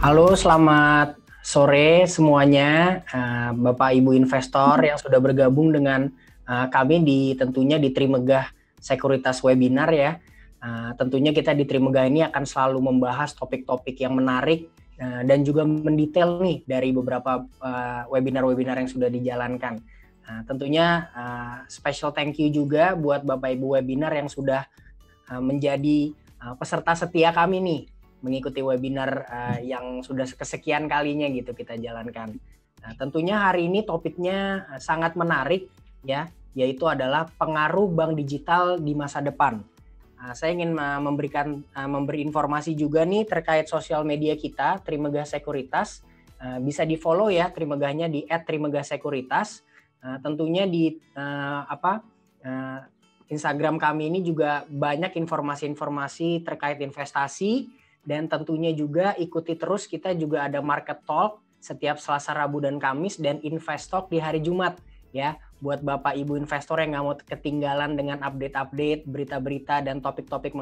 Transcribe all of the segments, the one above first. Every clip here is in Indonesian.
Halo, selamat sore semuanya, Bapak Ibu investor yang sudah bergabung dengan kami tentunya di Trimegah Sekuritas Webinar ya. Tentunya kita di Trimegah ini akan selalu membahas topik-topik yang menarik dan juga mendetail nih dari beberapa webinar-webinar yang sudah dijalankan. Tentunya special thank you juga buat Bapak Ibu webinar yang sudah menjadi peserta setia kami nih, mengikuti webinar yang sudah kesekian kalinya gitu kita jalankan. Nah, tentunya hari ini topiknya sangat menarik ya, yaitu adalah pengaruh bank digital di masa depan. Saya ingin memberi informasi juga nih terkait sosial media kita Trimegah Sekuritas. Bisa di-follow ya Trimegahnya di @trimegahsekuritas. Tentunya di Instagram kami ini juga banyak informasi-informasi terkait investasi. Dan tentunya juga ikuti terus, kita juga ada Market Talk setiap Selasa, Rabu, dan Kamis, dan Invest Talk di hari Jumat ya. Buat Bapak Ibu investor yang nggak mau ketinggalan dengan update-update, berita-berita, dan topik-topik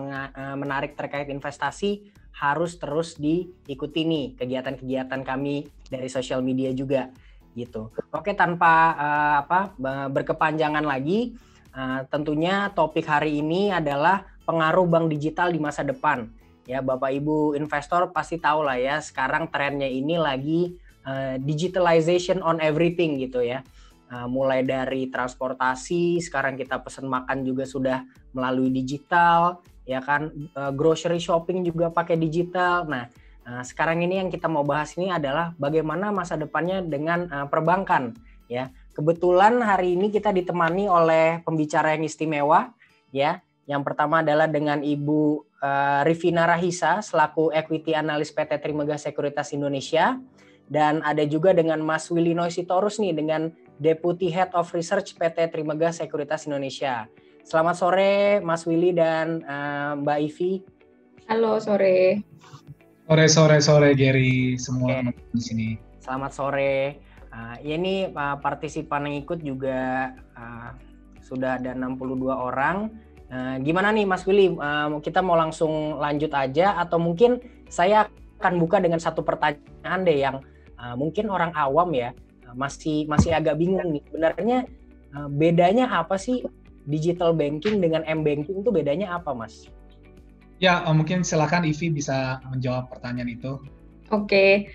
menarik terkait investasi, harus terus diikuti nih kegiatan-kegiatan kami dari sosial media juga gitu. Oke, tanpa berkepanjangan lagi, tentunya topik hari ini adalah pengaruh bank digital di masa depan. Ya, Bapak Ibu investor pasti tahu lah ya, sekarang trennya ini lagi digitalization on everything gitu ya. Mulai dari transportasi, sekarang kita pesan makan juga sudah melalui digital, ya kan, grocery shopping juga pakai digital. Nah, sekarang ini yang kita mau bahas ini adalah bagaimana masa depannya dengan perbankan ya. Kebetulan hari ini kita ditemani oleh pembicara yang istimewa ya. Yang pertama adalah dengan Ibu Rivina Rahisa selaku Equity Analyst PT Trimegah Sekuritas Indonesia, dan ada juga dengan Mas Willy Noisitorus nih dengan Deputy Head of Research PT Trimegah Sekuritas Indonesia. Selamat sore Mas Willy dan Mbak Ivi. Halo sore. Sore Gary, semua teman-teman di sini. Selamat sore. Ini partisipan yang ikut juga sudah ada 62 orang. Gimana nih Mas Willy, kita mau langsung lanjut aja atau mungkin saya akan buka dengan satu pertanyaan deh yang mungkin orang awam ya masih agak bingung nih. Sebenarnya bedanya apa sih digital banking dengan m-banking, itu bedanya apa Mas? Ya, mungkin silakan Ivi bisa menjawab pertanyaan itu. Oke.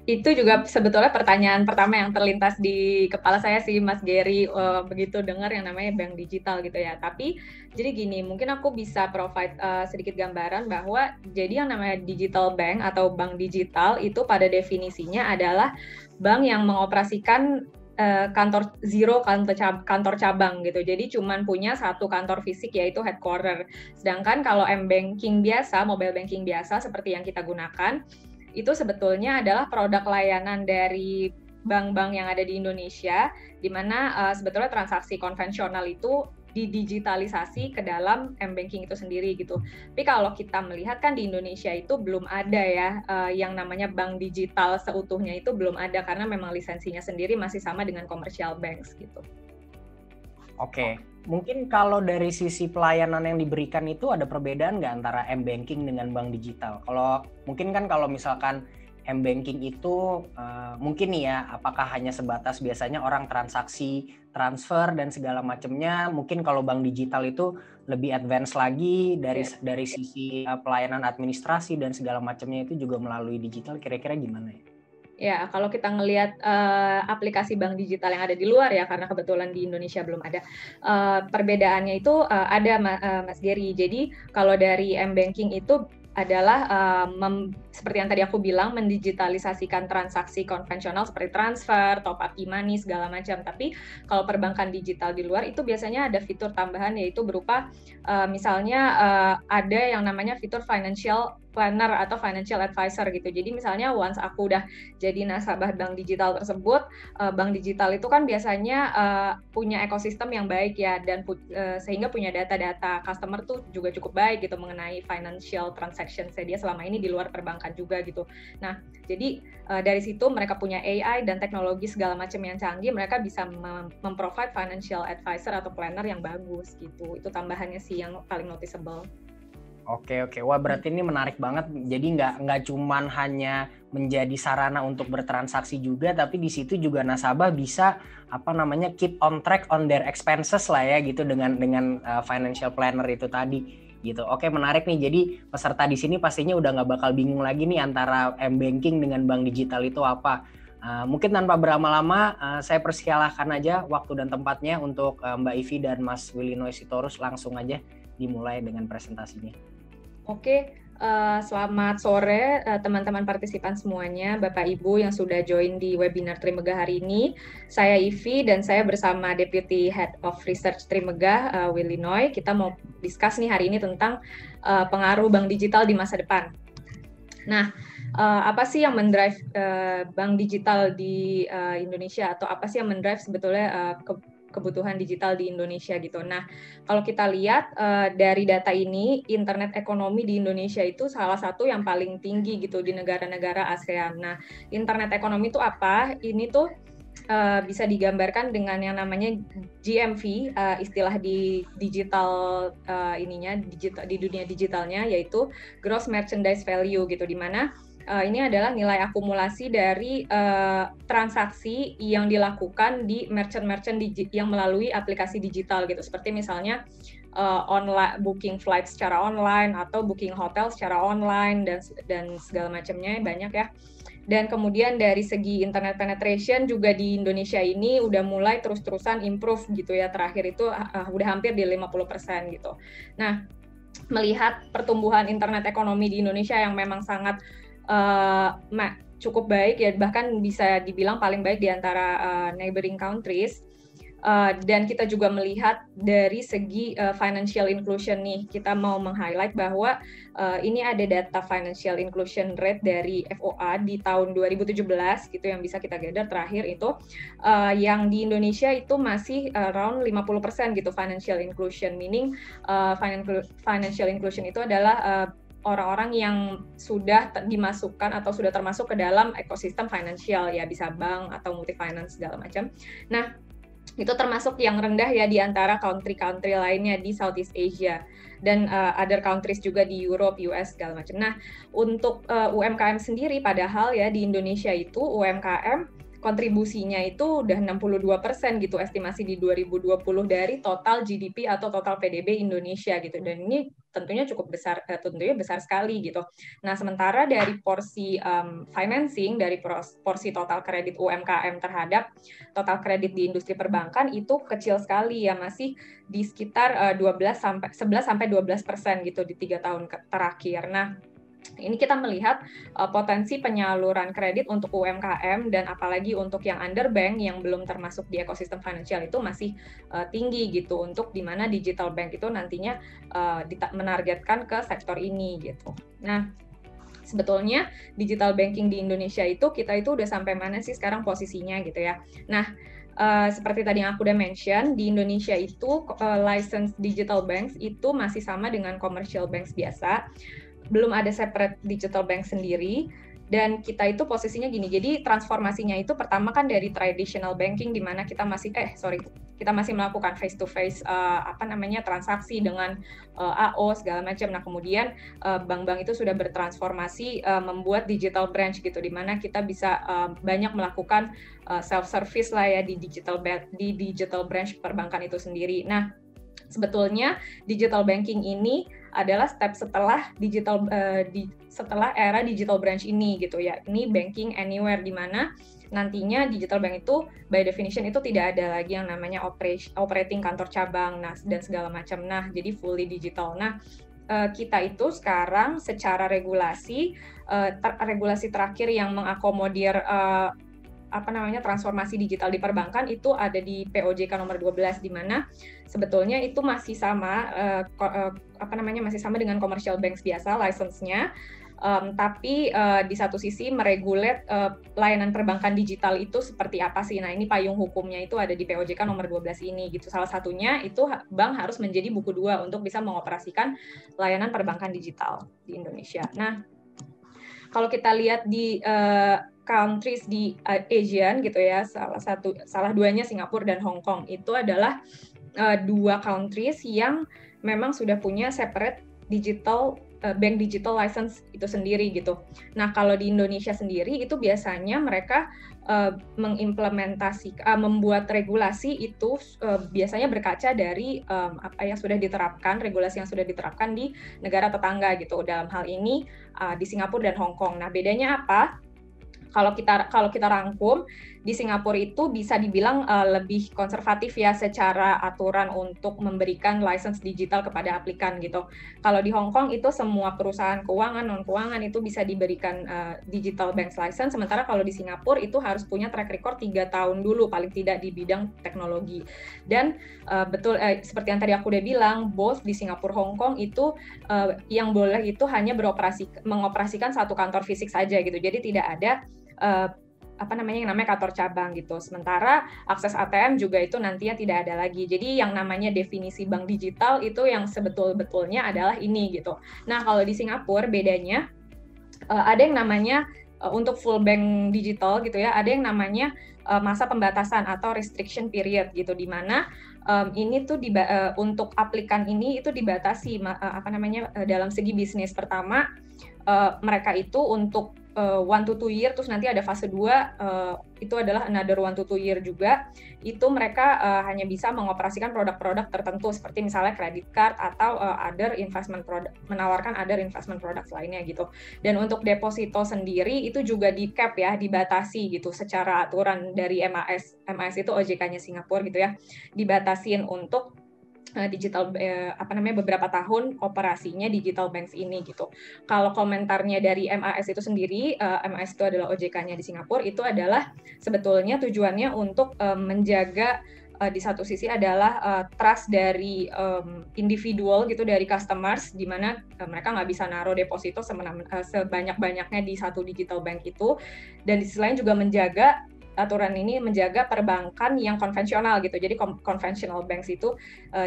Itu juga sebetulnya pertanyaan pertama yang terlintas di kepala saya sih Mas Gary, begitu dengar yang namanya bank digital gitu ya. Tapi jadi gini, mungkin aku bisa provide sedikit gambaran bahwa jadi yang namanya digital bank atau bank digital itu pada definisinya adalah bank yang mengoperasikan kantor zero, kantor cabang gitu. Jadi cuman punya satu kantor fisik yaitu headquarter. Sedangkan kalau m-banking biasa, mobile banking biasa seperti yang kita gunakan, itu sebetulnya adalah produk layanan dari bank-bank yang ada di Indonesia, di mana sebetulnya transaksi konvensional itu didigitalisasi ke dalam m-banking itu sendiri gitu. Tapi kalau kita melihat kan di Indonesia itu belum ada ya yang namanya bank digital seutuhnya, itu belum ada karena memang lisensinya sendiri masih sama dengan commercial banks gitu. Oke, mungkin kalau dari sisi pelayanan yang diberikan itu ada perbedaan nggak antara m-banking dengan bank digital? Kalau mungkin kan kalau misalkan m-banking itu mungkin nih ya, apakah hanya sebatas biasanya orang transaksi, transfer dan segala macamnya. Mungkin kalau bank digital itu lebih advance lagi dari sisi pelayanan administrasi dan segala macamnya itu juga melalui digital. Kira-kira gimana ya? Ya, kalau kita ngelihat aplikasi bank digital yang ada di luar ya, karena kebetulan di Indonesia belum ada, perbedaannya itu ada Mas Gary. Jadi kalau dari m-banking itu adalah seperti yang tadi aku bilang, mendigitalisasikan transaksi konvensional seperti transfer, top up e-money, segala macam. Tapi kalau perbankan digital di luar itu biasanya ada fitur tambahan, yaitu berupa misalnya ada yang namanya fitur financial planner atau financial advisor gitu. Jadi misalnya once aku udah jadi nasabah bank digital tersebut, bank digital itu kan biasanya punya ekosistem yang baik ya, dan sehingga punya data-data customer tuh juga cukup baik gitu mengenai financial transaction dia selama ini di luar perbankan juga gitu. Nah, jadi dari situ mereka punya AI dan teknologi segala macam yang canggih, mereka bisa memprovide financial advisor atau planner yang bagus gitu. Itu tambahannya sih yang paling noticeable. Oke. Wah, berarti ini menarik banget. Jadi nggak cuman hanya menjadi sarana untuk bertransaksi juga, tapi di situ juga nasabah bisa keep on track on their expenses lah ya gitu dengan financial planner itu tadi gitu. Oke, menarik nih. Jadi peserta di sini pastinya udah nggak bakal bingung lagi nih antara m-banking dengan bank digital itu apa. Mungkin tanpa berlama-lama, saya persilahkan aja waktu dan tempatnya untuk Mbak Ivi dan Mas Willinois Sitorus, langsung aja dimulai dengan presentasinya. Oke, selamat sore teman-teman partisipan semuanya, Bapak Ibu yang sudah join di webinar Trimegah hari ini. Saya Ivi dan saya bersama Deputy Head of Research Trimegah, Willinois. Kita mau discuss nih hari ini tentang pengaruh bank digital di masa depan. Nah, apa sih yang mendrive bank digital di Indonesia, atau apa sih yang mendrive sebetulnya kebutuhan digital di Indonesia gitu. Nah, kalau kita lihat dari data ini, internet ekonomi di Indonesia itu salah satu yang paling tinggi gitu di negara-negara ASEAN. Nah, internet ekonomi itu apa? Ini tuh bisa digambarkan dengan yang namanya GMV, istilah di digital digital di dunia digitalnya, yaitu Gross Merchandise Value gitu, di mana ini adalah nilai akumulasi dari transaksi yang dilakukan di merchant-merchant yang melalui aplikasi digital gitu, seperti misalnya online booking flight secara online atau booking hotel secara online dan segala macamnya, banyak ya. Dan kemudian dari segi internet penetration juga di Indonesia ini udah mulai terus-terusan improve gitu ya, terakhir itu udah hampir di 50% gitu. Nah, melihat pertumbuhan internet ekonomi di Indonesia yang memang sangat cukup baik ya, bahkan bisa dibilang paling baik di antara neighboring countries, dan kita juga melihat dari segi financial inclusion nih, kita mau meng-highlight bahwa ini ada data financial inclusion rate dari FOA di tahun 2017 gitu yang bisa kita gather terakhir itu, yang di Indonesia itu masih around 50% gitu financial inclusion, meaning financial inclusion itu adalah orang-orang yang sudah dimasukkan atau sudah termasuk ke dalam ekosistem finansial ya, bisa bank atau multi finance segala macam. Nah, itu termasuk yang rendah ya di antara country-country lainnya di Southeast Asia dan other countries juga di Europe, US segala macam. Nah, untuk UMKM sendiri padahal ya di Indonesia itu UMKM kontribusinya itu udah 62% gitu, estimasi di 2020 dari total GDP atau total PDB Indonesia gitu, dan ini tentunya cukup besar, tentunya besar sekali gitu. Nah, sementara dari porsi financing, dari porsi total kredit UMKM terhadap total kredit di industri perbankan itu kecil sekali ya, masih di sekitar 11-12% gitu di 3 tahun terakhir. Nah, ini kita melihat potensi penyaluran kredit untuk UMKM dan apalagi untuk yang underbank yang belum termasuk di ekosistem finansial itu masih tinggi gitu, untuk di mana digital bank itu nantinya menargetkan ke sektor ini gitu. Nah, sebetulnya digital banking di Indonesia itu kita itu udah sampai mana sih sekarang posisinya gitu ya. Nah, seperti tadi yang aku udah mention, di Indonesia itu license digital banks itu masih sama dengan commercial banks biasa, belum ada separate digital bank sendiri, dan kita itu posisinya gini, jadi transformasinya itu pertama kan dari traditional banking di mana kita masih melakukan face to face transaksi dengan AO segala macam. Nah, kemudian bank-bank itu sudah bertransformasi membuat digital branch gitu, di mana kita bisa banyak melakukan self service lah ya di digital branch perbankan itu sendiri. Nah, sebetulnya digital banking ini adalah step setelah setelah era digital branch ini gitu ya. Ini banking anywhere, di mana nantinya digital bank itu by definition itu tidak ada lagi yang namanya operating kantor cabang dan segala macam. Nah, jadi fully digital. Nah, kita itu sekarang secara regulasi terakhir yang mengakomodir transformasi digital di perbankan itu ada di POJK nomor 12, di mana sebetulnya itu masih sama masih sama dengan commercial banks biasa license-nya, tapi di satu sisi meregulet layanan perbankan digital itu seperti apa sih. Nah, ini payung hukumnya itu ada di POJK nomor 12 ini gitu. Salah satunya itu bank harus menjadi buku 2 untuk bisa mengoperasikan layanan perbankan digital di Indonesia. Nah, kalau kita lihat di countries di ASEAN gitu ya, salah duanya Singapura dan Hong Kong itu adalah 2 countries yang memang sudah punya separate digital bank digital license itu sendiri gitu. Nah, kalau di Indonesia sendiri itu biasanya mereka membuat regulasi itu biasanya berkaca dari apa yang sudah diterapkan, regulasi yang sudah diterapkan di negara tetangga gitu. Dalam hal ini di Singapura dan Hong Kong. Nah, bedanya apa? Kalau kita rangkum, di Singapura itu bisa dibilang lebih konservatif ya secara aturan untuk memberikan license digital kepada aplikan gitu. Kalau di Hong Kong itu semua perusahaan keuangan, non-keuangan itu bisa diberikan digital bank license, sementara kalau di Singapura itu harus punya track record 3 tahun dulu paling tidak di bidang teknologi. Dan betul seperti yang tadi aku udah bilang, both di Singapura, Hong Kong itu yang boleh itu hanya mengoperasikan satu kantor fisik saja gitu. Jadi tidak ada yang namanya kantor cabang gitu. Sementara akses ATM juga itu nantinya tidak ada lagi. Jadi yang namanya definisi bank digital itu yang sebetul-betulnya adalah ini gitu. Nah, kalau di Singapura bedanya ada yang namanya untuk full bank digital gitu ya, ada yang namanya masa pembatasan atau restriction period gitu, di mana ini tuh untuk aplikan ini itu dibatasi dalam segi bisnis. Pertama mereka itu untuk 1 to 2 year, terus nanti ada fase 2 itu adalah another 1 to 2 year juga. Itu mereka hanya bisa mengoperasikan produk-produk tertentu seperti misalnya credit card atau other investment product, menawarkan other investment products lainnya gitu. Dan untuk deposito sendiri itu juga di cap ya, dibatasi gitu secara aturan dari MAS. MAS itu OJK-nya Singapura gitu ya. Dibatasin untuk digital beberapa tahun operasinya digital banks ini gitu. Kalau komentarnya dari MAS itu sendiri, MAS itu adalah OJK-nya di Singapura, itu adalah sebetulnya tujuannya untuk menjaga di satu sisi adalah trust dari individual gitu, dari customers, di mana mereka nggak bisa naruh deposito sebanyak-banyaknya di satu digital bank itu, dan di sisi lain juga menjaga aturan ini menjaga perbankan yang konvensional gitu. Jadi conventional banks itu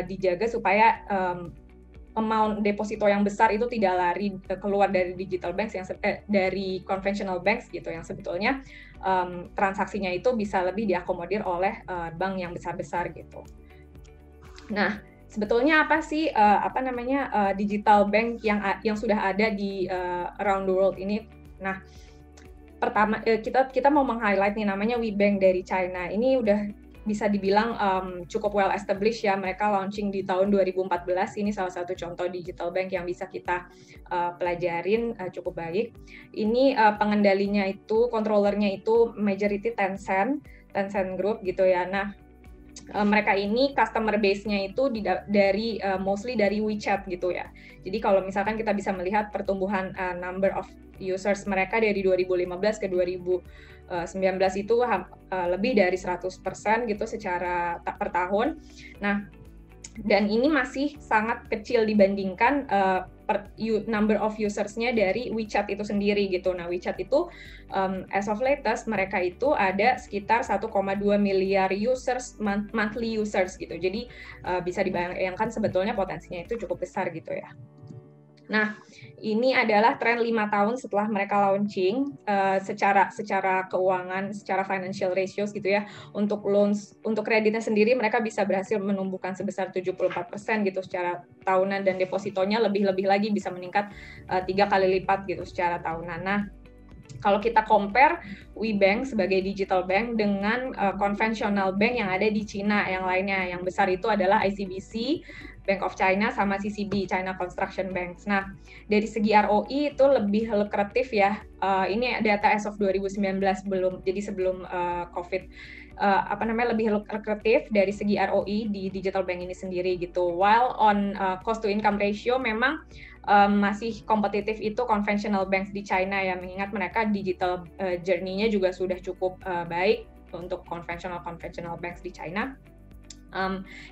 dijaga supaya amount deposito yang besar itu tidak lari keluar dari digital banks dari conventional banks gitu, yang sebetulnya transaksinya itu bisa lebih diakomodir oleh bank yang besar-besar gitu. Nah, sebetulnya apa sih digital bank yang sudah ada di around the world ini? Nah, pertama kita mau meng-highlight nih namanya WeBank dari China. Ini udah bisa dibilang cukup well established ya. Mereka launching di tahun 2014. Ini salah satu contoh digital bank yang bisa kita pelajarin cukup baik. Ini pengendalinya itu, controllernya itu majority Tencent Group gitu ya. Nah, mereka ini customer base-nya itu dari mostly dari WeChat gitu ya. Jadi kalau misalkan kita bisa melihat pertumbuhan number of users mereka dari 2015 ke 2019 itu lebih dari 100% gitu secara per tahun. Nah, dan ini masih sangat kecil dibandingkan number of users-nya dari WeChat itu sendiri gitu. Nah, WeChat itu as of latest mereka itu ada sekitar 1,2 miliar users, monthly users gitu. Jadi bisa dibayangkan sebetulnya potensinya itu cukup besar gitu ya. Nah, ini adalah tren 5 tahun setelah mereka launching secara keuangan, secara financial ratios gitu ya. Untuk loans, untuk kreditnya sendiri mereka bisa berhasil menumbuhkan sebesar 74% gitu secara tahunan, dan depositonya lebih lagi bisa meningkat 3 kali lipat gitu secara tahunan. Nah, kalau kita compare WeBank sebagai digital bank dengan konvensional bank yang ada di Cina yang lainnya, yang besar itu adalah ICBC, Bank of China, sama CCB, China Construction Banks. Nah, dari segi ROI itu lebih lukratif ya. Ini data as of 2019 sebelum COVID. Lebih lukratif dari segi ROI di digital bank ini sendiri gitu. While on cost to income ratio memang masih kompetitif itu conventional banks di China ya, mengingat mereka digital journey-nya juga sudah cukup baik untuk conventional banks di China.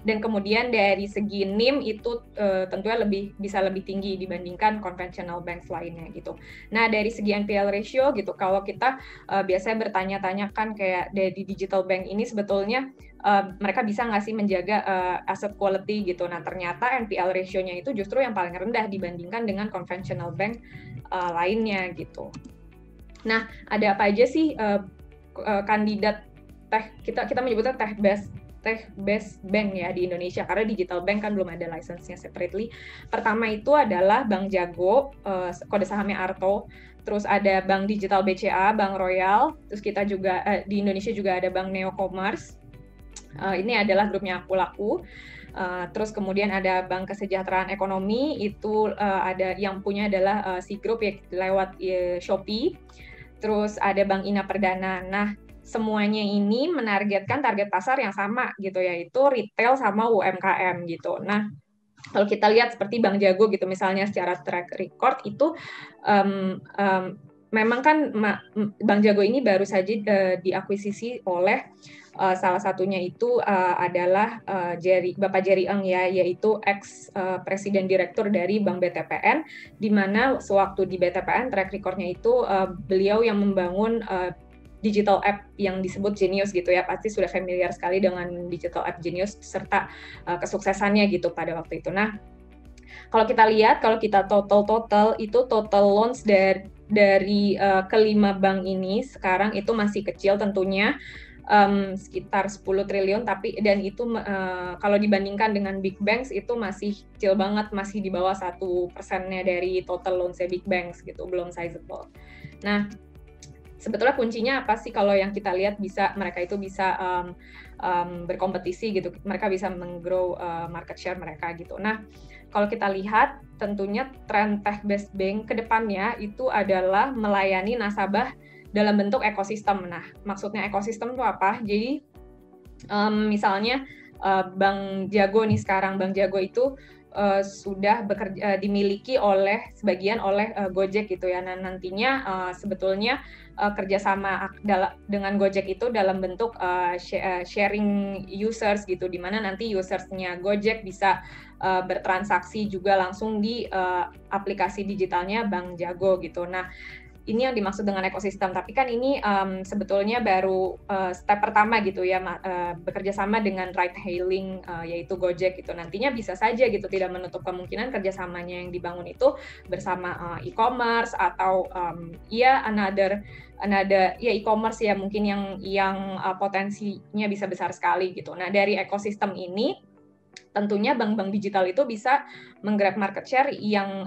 Dan kemudian dari segi NIM itu tentunya bisa lebih tinggi dibandingkan conventional banks lainnya gitu. Nah, dari segi NPL ratio gitu, kalau kita biasanya bertanya-tanya kan kayak dari digital bank ini sebetulnya mereka bisa nggak sih menjaga asset quality gitu. Nah, ternyata NPL ratio-nya itu justru yang paling rendah dibandingkan dengan conventional bank lainnya gitu. Nah, ada apa aja sih kandidat kita menyebutnya tech-based bank ya di Indonesia, karena digital bank kan belum ada license-nya separately. Pertama itu adalah Bank Jago, kode sahamnya ARTO. Terus ada Bank Digital BCA, Bank Royal. Terus kita juga di Indonesia juga ada Bank Neo Commerce. Ini adalah grupnya Aku Laku. Terus kemudian ada Bank Kesejahteraan Ekonomi, itu ada yang punya adalah Sigroup ya, lewat Shopee. Terus ada Bank Ina Perdana. Nah, semuanya ini menargetkan target pasar yang sama gitu, yaitu retail sama UMKM gitu. Nah, kalau kita lihat seperti Bank Jago gitu misalnya secara track record itu memang kan Bank Jago ini baru saja diakuisisi oleh salah satunya itu adalah Bapak Jerry Eng ya, yaitu ex presiden direktur dari Bank BTPN, di mana sewaktu di BTPN track recordnya itu beliau yang membangun digital app yang disebut Genius gitu ya, pasti sudah familiar sekali dengan digital app Genius serta kesuksesannya gitu pada waktu itu. Nah, kalau kita lihat, kalau kita total itu total loans dari kelima bank ini sekarang itu masih kecil tentunya, sekitar 10 triliun, tapi dan itu kalau dibandingkan dengan big banks itu masih kecil banget, masih di bawah 1%-nya dari total loans-nya big banks gitu, belum sizable. Nah, sebetulnya kuncinya apa sih kalau yang kita lihat mereka itu bisa berkompetisi gitu, mereka bisa menggrow market share mereka gitu. Nah, kalau kita lihat tentunya tren tech-based bank ke depannya itu adalah melayani nasabah dalam bentuk ekosistem. Nah, maksudnya ekosistem itu apa? Jadi misalnya Bank Jago nih sekarang, Bank Jago itu sudah dimiliki sebagian oleh Gojek gitu ya. Nah, nantinya sebetulnya kerjasama dengan Gojek itu dalam bentuk sharing users gitu, di mana nanti usersnya Gojek bisa bertransaksi juga langsung di aplikasi digitalnya Bank Jago gitu. Nah, ini yang dimaksud dengan ekosistem, tapi kan ini sebetulnya baru step pertama gitu ya, bekerja sama dengan ride hailing yaitu Gojek gitu. Nantinya bisa saja gitu, tidak menutup kemungkinan kerjasamanya yang dibangun itu bersama e-commerce atau another ya e-commerce ya mungkin yang potensinya bisa besar sekali gitu. Nah, dari ekosistem ini tentunya bank-bank digital itu bisa menggrab market share yang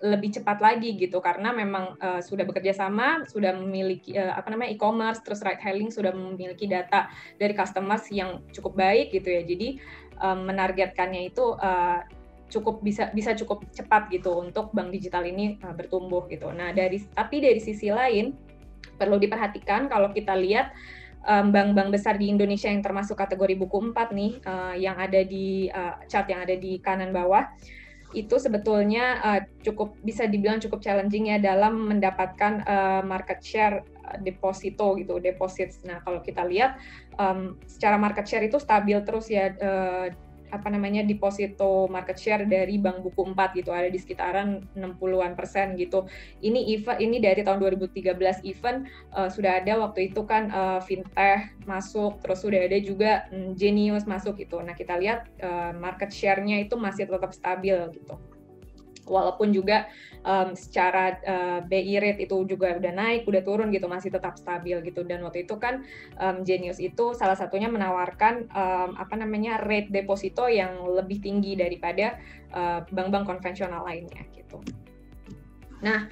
lebih cepat lagi gitu, karena memang sudah bekerja sama, sudah memiliki e-commerce, terus ride hailing sudah memiliki data dari customers yang cukup baik gitu ya. Jadi menargetkannya itu cukup bisa cukup cepat gitu untuk bank digital ini bertumbuh gitu. Nah, tapi dari sisi lain perlu diperhatikan kalau kita lihat bank-bank besar di Indonesia yang termasuk kategori buku 4 nih, yang ada di chart yang ada di kanan bawah, itu sebetulnya bisa dibilang cukup challenging ya dalam mendapatkan market share deposito gitu, deposits. Nah, kalau kita lihat secara market share itu stabil terus ya, deposito market share dari bank buku 4 gitu, ada di sekitaran 60-an% gitu. Ini dari tahun 2013 sudah ada waktu itu kan fintech masuk, terus sudah ada juga Genius masuk gitu. Nah, kita lihat market share-nya itu masih tetap stabil gitu. Walaupun juga secara BI rate itu juga udah naik, udah turun gitu, masih tetap stabil gitu. Dan waktu itu kan Genius itu salah satunya menawarkan rate deposito yang lebih tinggi daripada bank-bank konvensional lainnya gitu. Nah,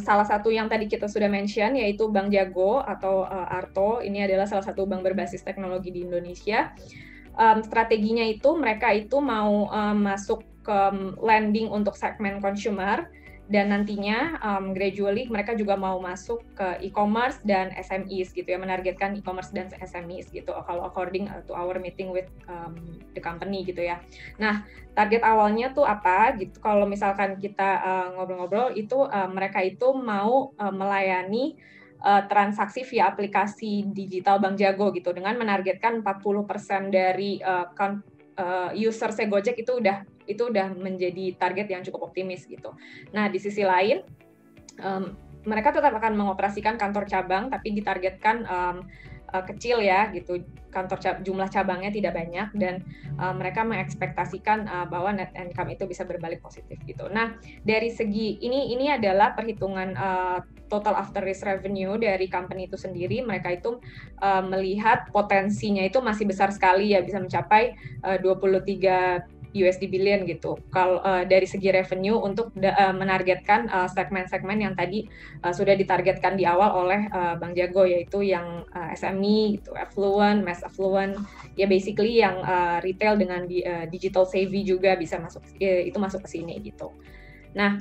salah satu yang tadi kita sudah mention yaitu Bank Jago atau ARTO, ini adalah salah satu bank berbasis teknologi di Indonesia. Strateginya itu mereka itu mau masuk ke lending untuk segmen consumer, dan nantinya gradually mereka juga mau masuk ke e-commerce dan SMEs gitu ya, menargetkan e-commerce dan SMEs gitu kalau according to our meeting with the company gitu ya. Nah, target awalnya tuh apa gitu, kalau misalkan kita ngobrol-ngobrol itu mereka itu mau melayani transaksi via aplikasi digital Bank Jago gitu, dengan menargetkan 40% dari user Gojek itu udah menjadi target yang cukup optimis gitu. Nah, di sisi lain mereka tetap akan mengoperasikan kantor cabang, tapi ditargetkan kecil ya gitu, jumlah cabangnya tidak banyak, dan mereka mengekspektasikan bahwa net income itu bisa berbalik positif gitu. Nah, dari segi ini adalah perhitungan total after risk revenue dari company itu sendiri. Mereka itu melihat potensinya itu masih besar sekali ya, bisa mencapai 23 USD billion gitu. Kalau dari segi revenue untuk menargetkan segmen-segmen yang tadi sudah ditargetkan di awal oleh Bank Jago, yaitu yang SME, gitu, affluent, mass affluent, ya basically yang retail dengan digital savvy juga bisa masuk, itu masuk ke sini gitu. Nah,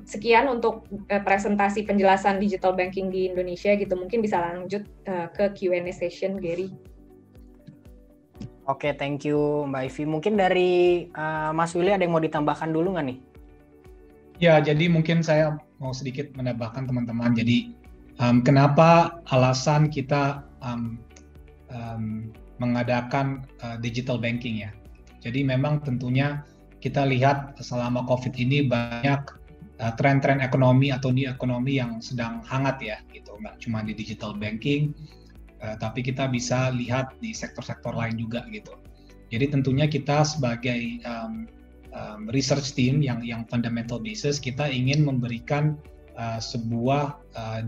sekian untuk presentasi penjelasan digital banking di Indonesia gitu. Mungkin bisa lanjut ke Q&A session, Gary. Oke, thank you Mbak Ivi. Mungkin dari Mas Willy ada yang mau ditambahkan dulu nggak nih? Ya, jadi mungkin saya mau sedikit menambahkan teman-teman. Jadi kenapa alasan kita mengadakan digital banking ya? Jadi memang tentunya kita lihat selama COVID ini banyak tren-tren ekonomi atau new ekonomi yang sedang hangat ya, gitu. Nggak cuma di digital banking, tapi kita bisa lihat di sektor-sektor lain juga gitu. Jadi tentunya kita sebagai research team yang fundamental basis, kita ingin memberikan sebuah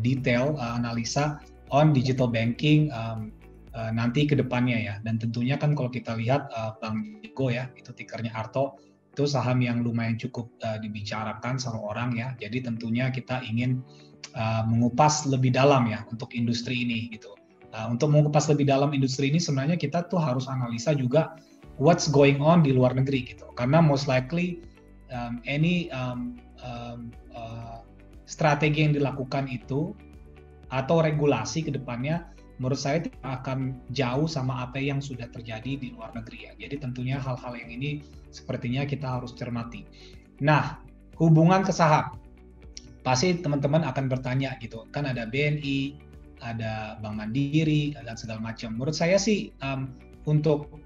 detail analisa on digital banking nanti ke depannya ya. Dan tentunya kan kalau kita lihat Bank Jago ya, itu tickernya ARTO, itu saham yang lumayan cukup dibicarakan sama orang ya. Jadi tentunya kita ingin mengupas lebih dalam ya untuk industri ini gitu. Untuk mengupas lebih dalam industri ini sebenarnya kita tuh harus analisa juga what's going on di luar negeri gitu, karena most likely any strategi yang dilakukan itu atau regulasi ke depannya menurut saya tidak akan jauh sama apa yang sudah terjadi di luar negeri ya. Jadi tentunya hal-hal yang ini sepertinya kita harus cermati. Nah, hubungan ke saham pasti teman-teman akan bertanya gitu, kan ada BNI, ada Bank Mandiri, dan segala macam. Menurut saya sih untuk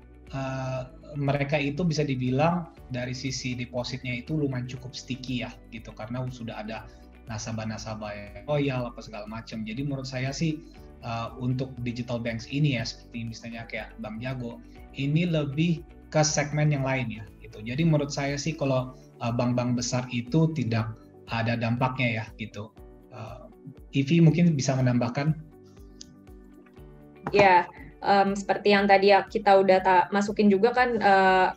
mereka itu bisa dibilang dari sisi depositnya itu lumayan cukup sticky ya gitu, karena sudah ada nasabah-nasabah yang loyal apa segala macam. Jadi menurut saya sih untuk digital banks ini ya, seperti misalnya kayak Bank Jago, ini lebih ke segmen yang lain ya gitu. Jadi menurut saya sih kalau bank-bank besar itu tidak ada dampaknya ya gitu. Ivi mungkin bisa menambahkan? Ya, seperti yang tadi kita udah masukin juga kan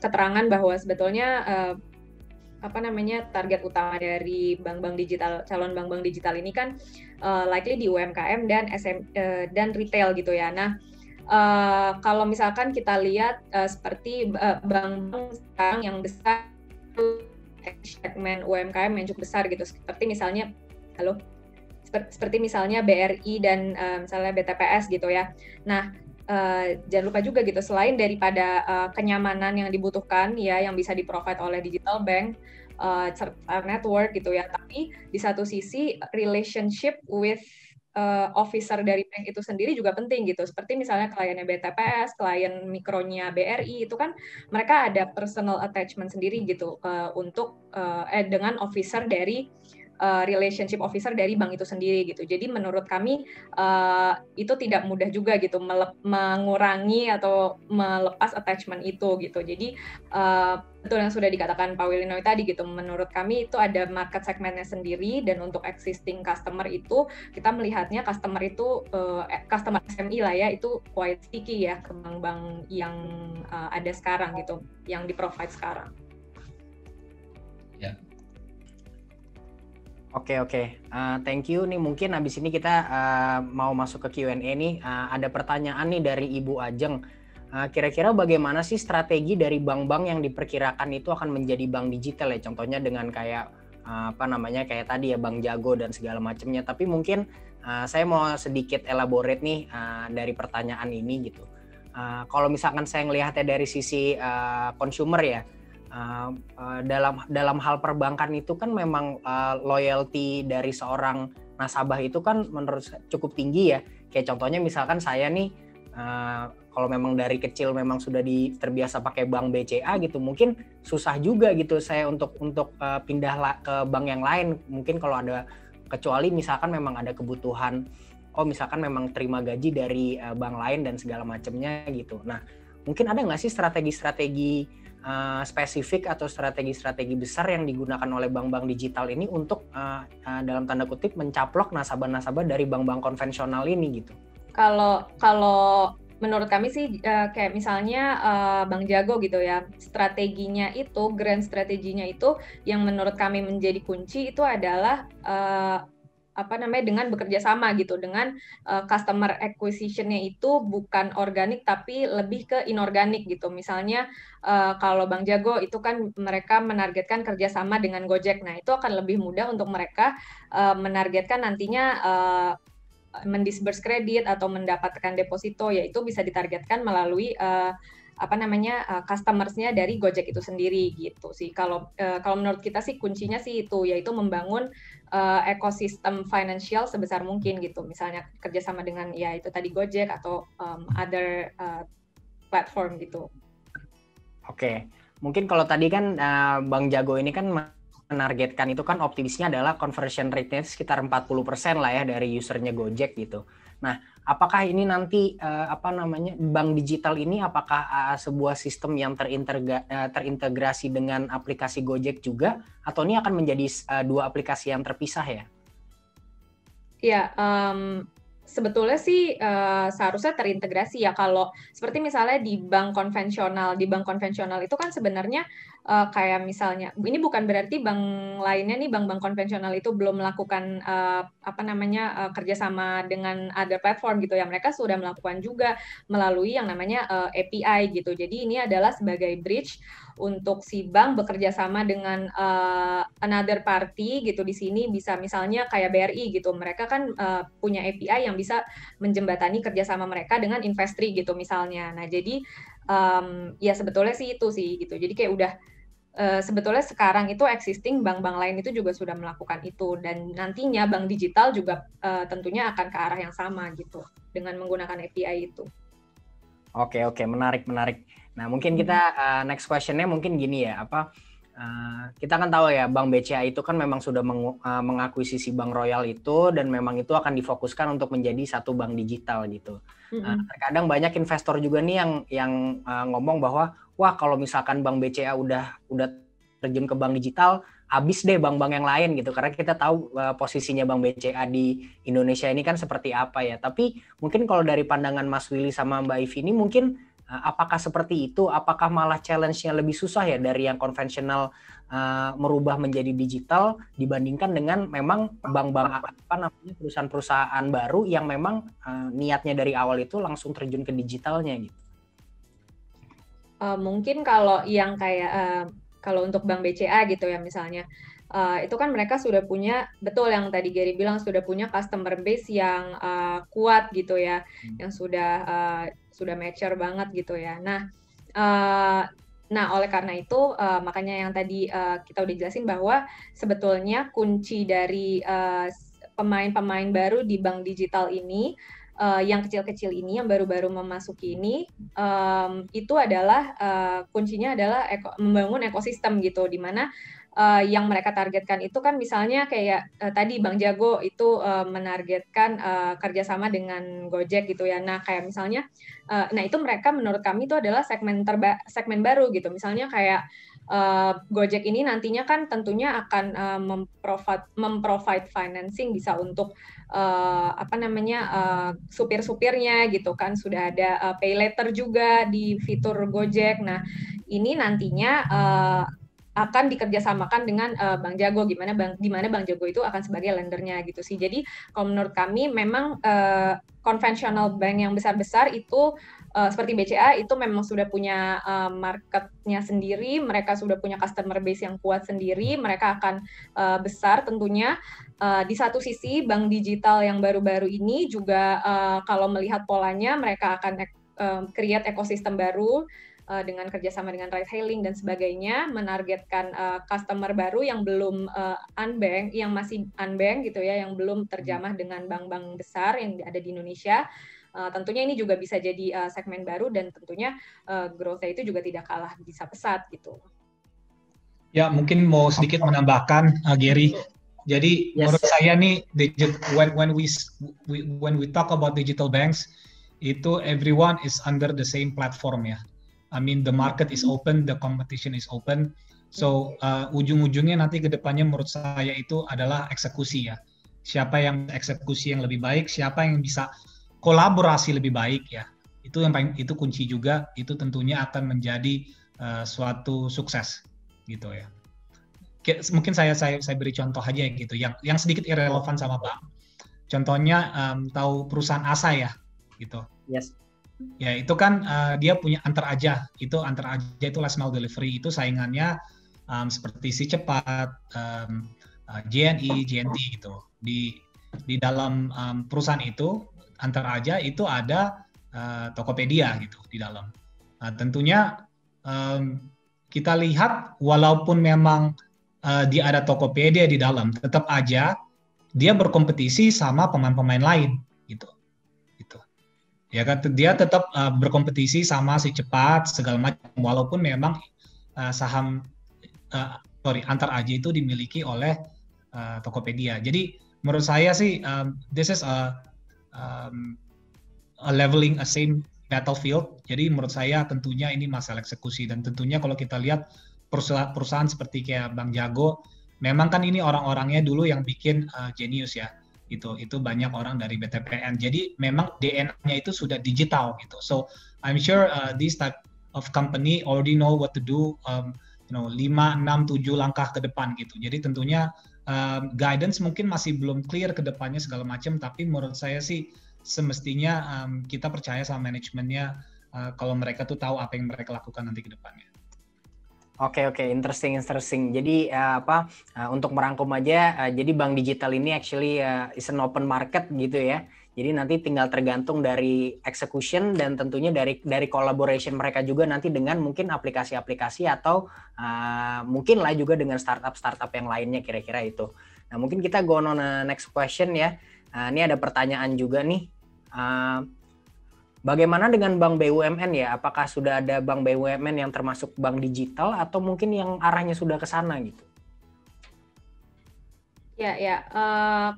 keterangan bahwa sebetulnya target utama dari bank-bank digital, calon bank-bank digital ini kan likely di UMKM dan retail gitu ya. Nah, kalau misalkan kita lihat seperti bank-bank sekarang yang besar, segmen UMKM yang cukup besar gitu, seperti misalnya seperti misalnya BRI dan misalnya BTPS gitu ya. Nah, jangan lupa juga gitu, selain daripada kenyamanan yang dibutuhkan ya, yang bisa di-provide oleh digital bank, serta network gitu ya, tapi di satu sisi relationship with officer dari bank itu sendiri juga penting gitu. Seperti misalnya kliennya BTPS, klien mikronya BRI, itu kan mereka ada personal attachment sendiri gitu untuk dengan officer dari relationship officer dari bank itu sendiri gitu. Jadi menurut kami itu tidak mudah juga gitu mengurangi atau melepas attachment itu gitu. Jadi betul yang sudah dikatakan Pak Willinoy tadi gitu. Menurut kami itu ada market segmennya sendiri, dan untuk existing customer itu kita melihatnya customer itu customer SME lah ya, itu quite sticky ya ke bank-bank yang ada sekarang gitu, yang di-provide sekarang. Ya. Oke, thank you. Nih mungkin habis ini kita mau masuk ke Q&A nih. Ada pertanyaan nih dari Ibu Ajeng. Kira-kira bagaimana sih strategi dari bank-bank yang diperkirakan itu akan menjadi bank digital ya? Contohnya dengan kayak kayak tadi ya Bank Jago dan segala macamnya. Tapi mungkin saya mau sedikit elaborate nih dari pertanyaan ini gitu. Kalau misalkan saya ngelihatnya dari sisi consumer ya. Dalam hal perbankan itu kan memang loyalty dari seorang nasabah itu kan menurut saya cukup tinggi ya. Kayak contohnya misalkan saya nih kalau memang dari kecil memang sudah terbiasa pakai bank BCA gitu, mungkin susah juga gitu saya untuk pindah ke bank yang lain. Mungkin kalau ada, kecuali misalkan memang ada kebutuhan oh misalkan memang terima gaji dari bank lain dan segala macamnya gitu. Nah, mungkin ada nggak sih strategi-strategi spesifik atau strategi-strategi besar yang digunakan oleh bank-bank digital ini untuk dalam tanda kutip mencaplok nasabah-nasabah dari bank-bank konvensional ini gitu? Kalau menurut kami sih kayak misalnya Bank Jago gitu ya, strateginya itu, grand strateginya itu yang menurut kami menjadi kunci itu adalah dengan bekerja sama gitu, dengan customer acquisition-nya itu bukan organik tapi lebih ke inorganik gitu. Misalnya kalau Bank Jago itu kan mereka menargetkan kerjasama dengan Gojek, nah itu akan lebih mudah untuk mereka menargetkan nantinya mendisburse kredit atau mendapatkan deposito, yaitu bisa ditargetkan melalui customers-nya dari Gojek itu sendiri gitu sih. Kalau menurut kita sih kuncinya sih itu, yaitu membangun ekosistem financial sebesar mungkin gitu. Misalnya kerjasama dengan ya itu tadi Gojek atau other platform gitu. Oke, mungkin kalau tadi kan Bang Jago ini kan menargetkan itu kan optimisnya adalah conversion rate-nya sekitar 40% lah ya dari usernya Gojek gitu. Nah, apakah ini nanti bank digital ini apakah sebuah sistem yang terintegrasi dengan aplikasi Gojek juga, atau ini akan menjadi dua aplikasi yang terpisah ya? Ya, sebetulnya sih seharusnya terintegrasi ya. Kalau seperti misalnya di bank konvensional itu kan sebenarnya kayak misalnya, ini bukan berarti bank lainnya nih, bank-bank konvensional itu belum melakukan kerjasama dengan other platform gitu ya. Mereka sudah melakukan juga melalui yang namanya API gitu. Jadi ini adalah sebagai bridge untuk si bank bekerja sama dengan another party gitu. Di sini bisa misalnya kayak BRI gitu. Mereka kan punya API yang bisa menjembatani kerjasama mereka dengan Investri gitu misalnya. Nah jadi ya sebetulnya sih itu sih gitu. Jadi kayak udah sebetulnya sekarang itu existing bank-bank lain itu juga sudah melakukan itu, dan nantinya bank digital juga tentunya akan ke arah yang sama gitu dengan menggunakan API itu. Oke, menarik. Nah mungkin kita next questionnya mungkin gini ya, kita kan tahu ya Bank BCA itu kan memang sudah mengakuisisi Bank Royal itu, dan memang itu akan difokuskan untuk menjadi satu bank digital gitu. Terkadang banyak investor juga nih yang ngomong bahwa wah kalau misalkan Bank BCA udah terjun ke bank digital, habis deh bank-bank yang lain gitu, karena kita tahu posisinya Bank BCA di Indonesia ini kan seperti apa ya. Tapi mungkin kalau dari pandangan Mas Willy sama Mbak Ivi ini mungkin apakah seperti itu? Apakah malah challenge-nya lebih susah ya dari yang konvensional merubah menjadi digital dibandingkan dengan memang bank-bank perusahaan-perusahaan baru yang memang niatnya dari awal itu langsung terjun ke digitalnya gitu? Mungkin kalau yang kayak kalau untuk Bank BCA gitu ya misalnya, itu kan mereka sudah punya, betul yang tadi Gary bilang, sudah punya customer base yang kuat gitu ya, yang sudah mature banget gitu ya. Nah oleh karena itu makanya yang tadi kita udah jelasin bahwa sebetulnya kunci dari pemain-pemain baru di bank digital ini, yang kecil-kecil ini, yang baru-baru memasuki ini, itu adalah kuncinya adalah membangun ekosistem gitu, di mana yang mereka targetkan itu kan misalnya kayak tadi Bank Jago itu menargetkan kerjasama dengan Gojek gitu ya. Nah kayak misalnya, nah itu mereka menurut kami itu adalah segmen baru gitu. Misalnya kayak Gojek ini nantinya kan tentunya akan memprovide financing bisa untuk supir-supirnya gitu kan, sudah ada pay later juga di fitur Gojek. Nah ini nantinya akan dikerjasamakan dengan Bank Jago, di mana Bank Jago itu akan sebagai lendernya gitu sih. Jadi kalau menurut kami memang konvensional bank yang besar-besar itu seperti BCA itu memang sudah punya marketnya sendiri, mereka sudah punya customer base yang kuat sendiri, mereka akan besar tentunya. Di satu sisi bank digital yang baru-baru ini juga kalau melihat polanya mereka akan create ekosistem baru dengan kerjasama dengan ride hailing dan sebagainya, menargetkan customer baru yang belum unbank, yang masih unbank gitu ya, yang belum terjamah dengan bank-bank besar yang ada di Indonesia. Tentunya ini juga bisa jadi segmen baru, dan tentunya growth-nya itu juga tidak kalah bisa pesat gitu. Ya, mungkin mau sedikit menambahkan, Gary, Jadi menurut saya nih, when we talk about digital banks, itu everyone is under the same platform ya. I mean the market is open, the competition is open. So ujung-ujungnya nanti ke depannya menurut saya itu adalah eksekusi ya. Siapa yang eksekusi yang lebih baik, siapa yang bisa kolaborasi lebih baik ya. Itu kunci juga, itu tentunya akan menjadi suatu sukses gitu ya. Mungkin saya beri contoh aja gitu yang sedikit irrelevan sama bank. Contohnya tahu perusahaan ASA ya gitu. Yes. Ya itu kan dia punya Antar Aja itu last mile delivery, itu saingannya seperti Si Cepat, JNI, JNT gitu. Di dalam perusahaan itu Antar Aja itu ada Tokopedia gitu di dalam. Nah, tentunya kita lihat walaupun memang dia ada Tokopedia di dalam, tetap aja dia berkompetisi sama pemain-pemain lain gitu. Ya kan, dia tetap berkompetisi sama Si Cepat segala macam, walaupun memang Antar Aja itu dimiliki oleh Tokopedia. Jadi menurut saya sih this is a leveling a same battlefield. Jadi menurut saya tentunya ini masalah eksekusi, dan tentunya kalau kita lihat perusahaan seperti kayak Bank Jago, memang kan ini orang-orangnya dulu yang bikin Genius ya. Itu banyak orang dari BTPN. Jadi memang DNA-nya itu sudah digital gitu. So I'm sure this type of company already know what to do 5, 6, 7 langkah ke depan gitu. Jadi tentunya guidance mungkin masih belum clear ke depannya segala macam, tapi menurut saya sih semestinya kita percaya sama manajemennya kalau mereka tuh tahu apa yang mereka lakukan nanti ke depannya. Oke, interesting. Jadi untuk merangkum aja, jadi bank digital ini actually is an open market gitu ya. Jadi nanti tinggal tergantung dari execution dan tentunya dari collaboration mereka juga nanti dengan mungkin aplikasi-aplikasi atau mungkin lah juga dengan startup yang lainnya, kira-kira itu. Nah, mungkin kita go on next question ya. Ini ada pertanyaan juga nih. Bagaimana dengan bank BUMN ya? Apakah sudah ada bank BUMN yang termasuk bank digital atau mungkin yang arahnya sudah ke sana gitu? Ya.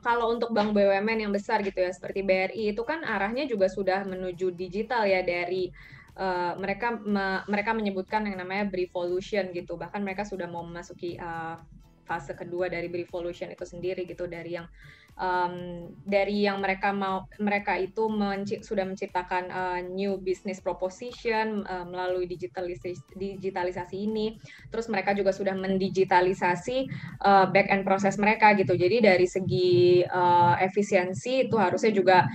Kalau untuk bank BUMN yang besar gitu ya, seperti BRI itu kan arahnya juga sudah menuju digital ya, dari mereka menyebutkan yang namanya Brivolution gitu. Bahkan mereka sudah mau memasuki fase kedua dari Brivolution itu sendiri gitu, dari yang mereka itu sudah menciptakan new business proposition melalui digitalisasi ini. Terus mereka juga sudah mendigitalisasi back end proses mereka gitu. Jadi dari segi efisiensi itu harusnya juga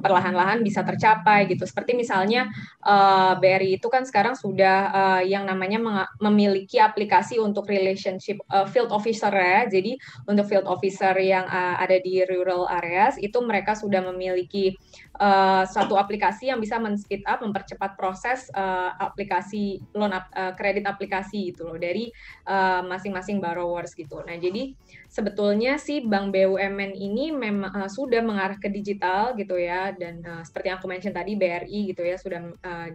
perlahan-lahan bisa tercapai gitu. Seperti misalnya BRI itu kan sekarang sudah yang namanya memiliki aplikasi untuk relationship field officer ya. Jadi untuk field officer yang ada di rural areas itu mereka sudah memiliki suatu aplikasi yang bisa men-speed up, mempercepat proses aplikasi loan kredit aplikasi gitu loh dari masing-masing borrowers gitu. Nah, jadi sebetulnya sih bank BUMN ini memang sudah mengarah ke digital gitu ya, dan seperti yang aku mention tadi BRI gitu ya sudah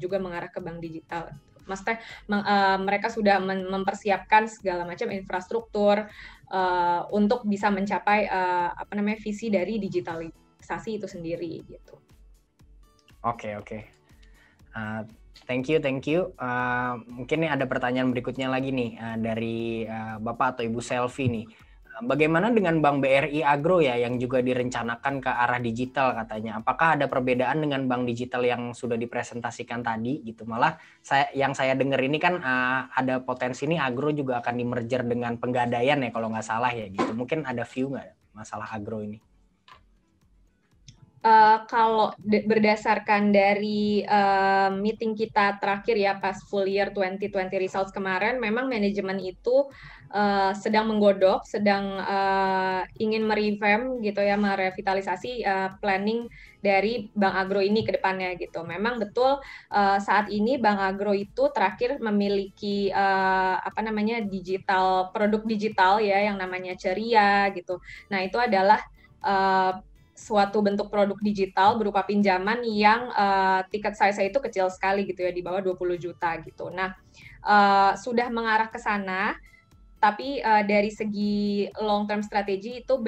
juga mengarah ke bank digital. Maksudnya mereka sudah mempersiapkan segala macam infrastruktur untuk bisa mencapai visi dari digitalisasi itu sendiri gitu. Oke. Thank you. Mungkin nih ada pertanyaan berikutnya lagi nih dari Bapak atau Ibu Selvi nih. Bagaimana dengan Bank BRI Agro ya yang juga direncanakan ke arah digital katanya? Apakah ada perbedaan dengan bank digital yang sudah dipresentasikan tadi gitu? Malah yang saya dengar ini kan ada potensi nih Agro juga akan di-merger dengan Pegadaian ya kalau nggak salah ya gitu. Mungkin ada view nggak masalah Agro ini? Kalau berdasarkan dari meeting kita terakhir ya pas full year 2020 results kemarin, memang manajemen itu sedang menggodok, sedang ingin merevamp gitu ya, merevitalisasi planning dari Bank Agro ini ke depannya gitu. Memang betul saat ini Bank Agro itu terakhir memiliki produk digital ya yang namanya Ceria gitu. Nah, itu adalah suatu bentuk produk digital berupa pinjaman yang tiket size-nya itu kecil sekali gitu ya, di bawah 20 juta gitu. Nah, sudah mengarah ke sana, Tapi dari segi long term strategy itu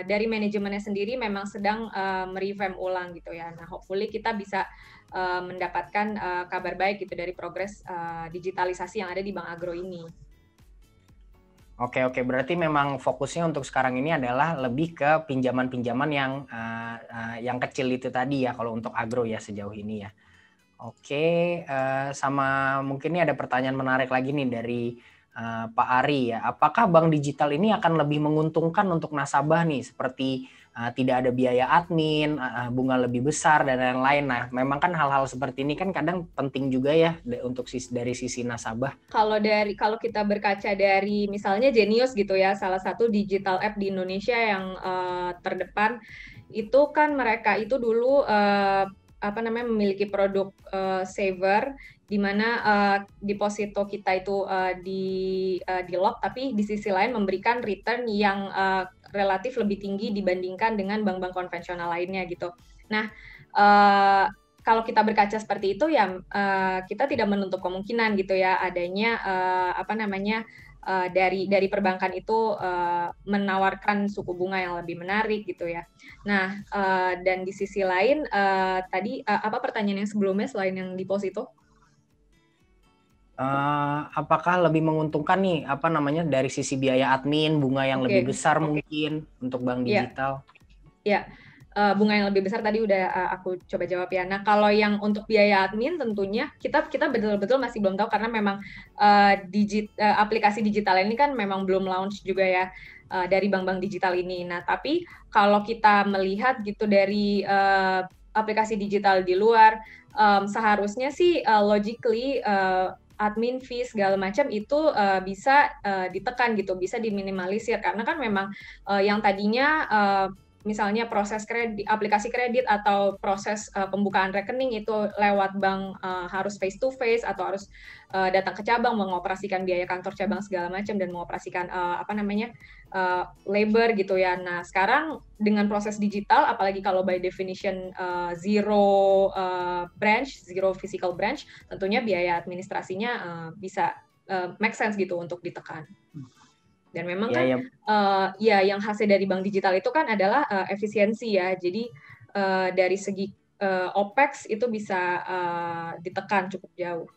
dari manajemennya sendiri memang sedang merevamp ulang gitu ya. Nah, hopefully kita bisa mendapatkan kabar baik gitu dari progres digitalisasi yang ada di Bank Agro ini. Oke, berarti memang fokusnya untuk sekarang ini adalah lebih ke pinjaman-pinjaman yang kecil itu tadi ya, kalau untuk agro ya sejauh ini ya. Oke, sama mungkin ini ada pertanyaan menarik lagi nih dari Pak Ari ya. Apakah bank digital ini akan lebih menguntungkan untuk nasabah nih, seperti tidak ada biaya admin, bunga lebih besar dan lain-lain. Nah, memang kan hal-hal seperti ini kan kadang penting juga ya untuk dari sisi nasabah. Kalau kita berkaca dari misalnya Genius gitu ya, salah satu digital app di Indonesia yang terdepan, itu kan mereka itu dulu memiliki produk saver di mana deposito kita itu di lock, tapi di sisi lain memberikan return yang relatif lebih tinggi dibandingkan dengan bank-bank konvensional lainnya gitu. Nah, kalau kita berkaca seperti itu ya kita tidak menutup kemungkinan gitu ya adanya dari perbankan itu menawarkan suku bunga yang lebih menarik gitu ya. Nah, dan di sisi lain tadi apa pertanyaan yang sebelumnya selain yang deposito? Apakah lebih menguntungkan nih dari sisi biaya admin, bunga yang lebih besar mungkin untuk bank digital? Ya, bunga yang lebih besar tadi udah aku coba jawab ya. Nah, kalau yang untuk biaya admin tentunya kita betul-betul masih belum tahu karena memang aplikasi digital ini kan memang belum launch juga ya dari bank-bank digital ini. Nah, tapi kalau kita melihat gitu dari aplikasi digital di luar, seharusnya sih logically admin fee segala macam itu bisa ditekan gitu, bisa diminimalisir karena kan memang yang tadinya misalnya proses aplikasi kredit atau proses pembukaan rekening itu lewat bank harus face to face atau harus datang ke cabang mengoperasikan biaya kantor cabang segala macam dan mengoperasikan labor gitu ya. Nah, sekarang dengan proses digital apalagi kalau by definition zero physical branch, tentunya biaya administrasinya bisa make sense gitu untuk ditekan. Dan memang yang hasil dari bank digital itu kan adalah efisiensi ya. Jadi dari segi OPEX itu bisa ditekan cukup jauh.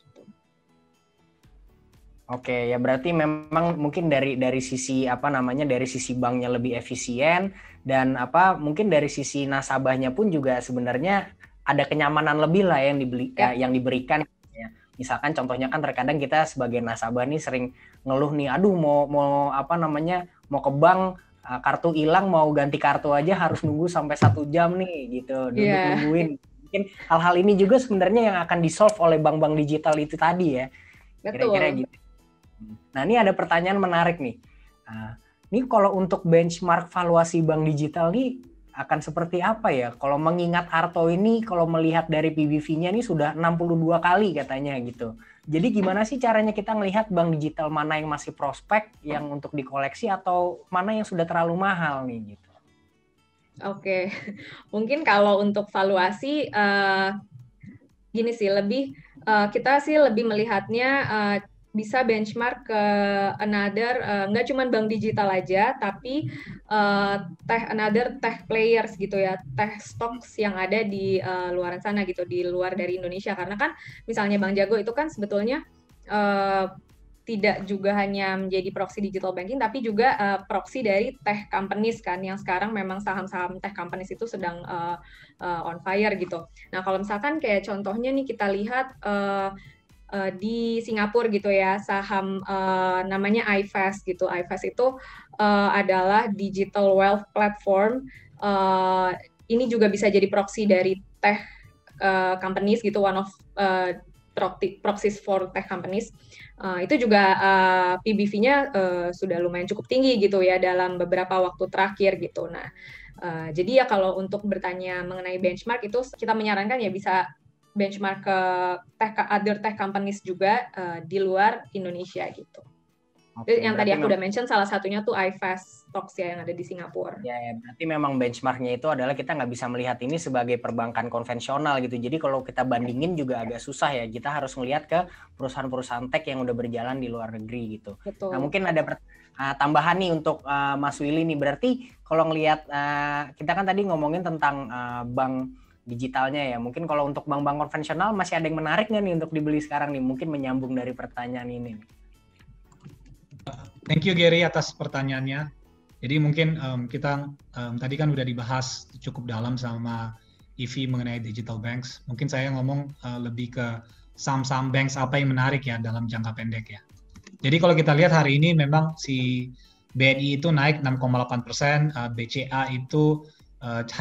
Oke, ya berarti memang mungkin dari sisi dari sisi banknya lebih efisien dan mungkin dari sisi nasabahnya pun juga sebenarnya ada kenyamanan lebih lah yang diberikan. Misalkan contohnya kan terkadang kita sebagai nasabah nih sering ngeluh nih, aduh mau ke bank kartu hilang, mau ganti kartu aja harus nunggu sampai 1 jam nih gitu, nungguin. Mungkin hal-hal ini juga sebenarnya yang akan di-solve oleh bank-bank digital itu tadi ya. Kira-kira gitu. Nah, ini ada pertanyaan menarik nih. Ini kalau untuk benchmark valuasi bank digital nih akan seperti apa ya? Kalau mengingat Arto ini kalau melihat dari PBV-nya ini sudah 62 kali katanya gitu. Jadi gimana sih caranya kita melihat bank digital mana yang masih prospek yang untuk dikoleksi atau mana yang sudah terlalu mahal nih gitu? Oke, mungkin kalau untuk valuasi gini sih kita sih lebih melihatnya bisa benchmark ke nggak cuma bank digital aja, tapi tech players gitu ya, tech stocks yang ada di luar sana gitu, di luar dari Indonesia. Karena kan misalnya Bank Jago itu kan sebetulnya tidak juga hanya menjadi proxy digital banking, tapi juga proxy dari tech companies kan, yang sekarang memang saham-saham tech companies itu sedang on fire gitu. Nah, kalau misalkan kayak contohnya nih kita lihat di Singapura gitu ya, saham namanya iFast gitu. iFast itu adalah digital wealth platform. Ini juga bisa jadi proxy dari tech companies gitu, one of proxies for tech companies. Itu juga PBV-nya sudah lumayan cukup tinggi gitu ya dalam beberapa waktu terakhir gitu. Nah, jadi ya kalau untuk bertanya mengenai benchmark itu kita menyarankan ya bisa benchmark ke other tech companies juga di luar Indonesia gitu. Oke, Yang tadi berarti aku udah mention salah satunya tuh iFast Stocks ya yang ada di Singapura. ya, berarti memang benchmarknya itu adalah kita nggak bisa melihat ini sebagai perbankan konvensional gitu. Jadi kalau kita bandingin juga agak susah ya. Kita harus melihat ke perusahaan-perusahaan tech yang udah berjalan di luar negeri gitu. Betul. Nah mungkin ada tambahan nih untuk Mas Willy nih. Berarti kalau ngelihat kita kan tadi ngomongin tentang bank digitalnya ya. Mungkin kalau untuk bank-bank konvensional masih ada yang menarik nggak nih untuk dibeli sekarang nih? Mungkin menyambung dari pertanyaan ini. Thank you Gary atas pertanyaannya. Jadi mungkin kita tadi kan udah dibahas cukup dalam sama Ivy mengenai digital banks. Mungkin saya ngomong lebih ke saham-saham banks apa yang menarik ya dalam jangka pendek ya. Jadi kalau kita lihat hari ini memang si BNI itu naik 6,8%, BCA itu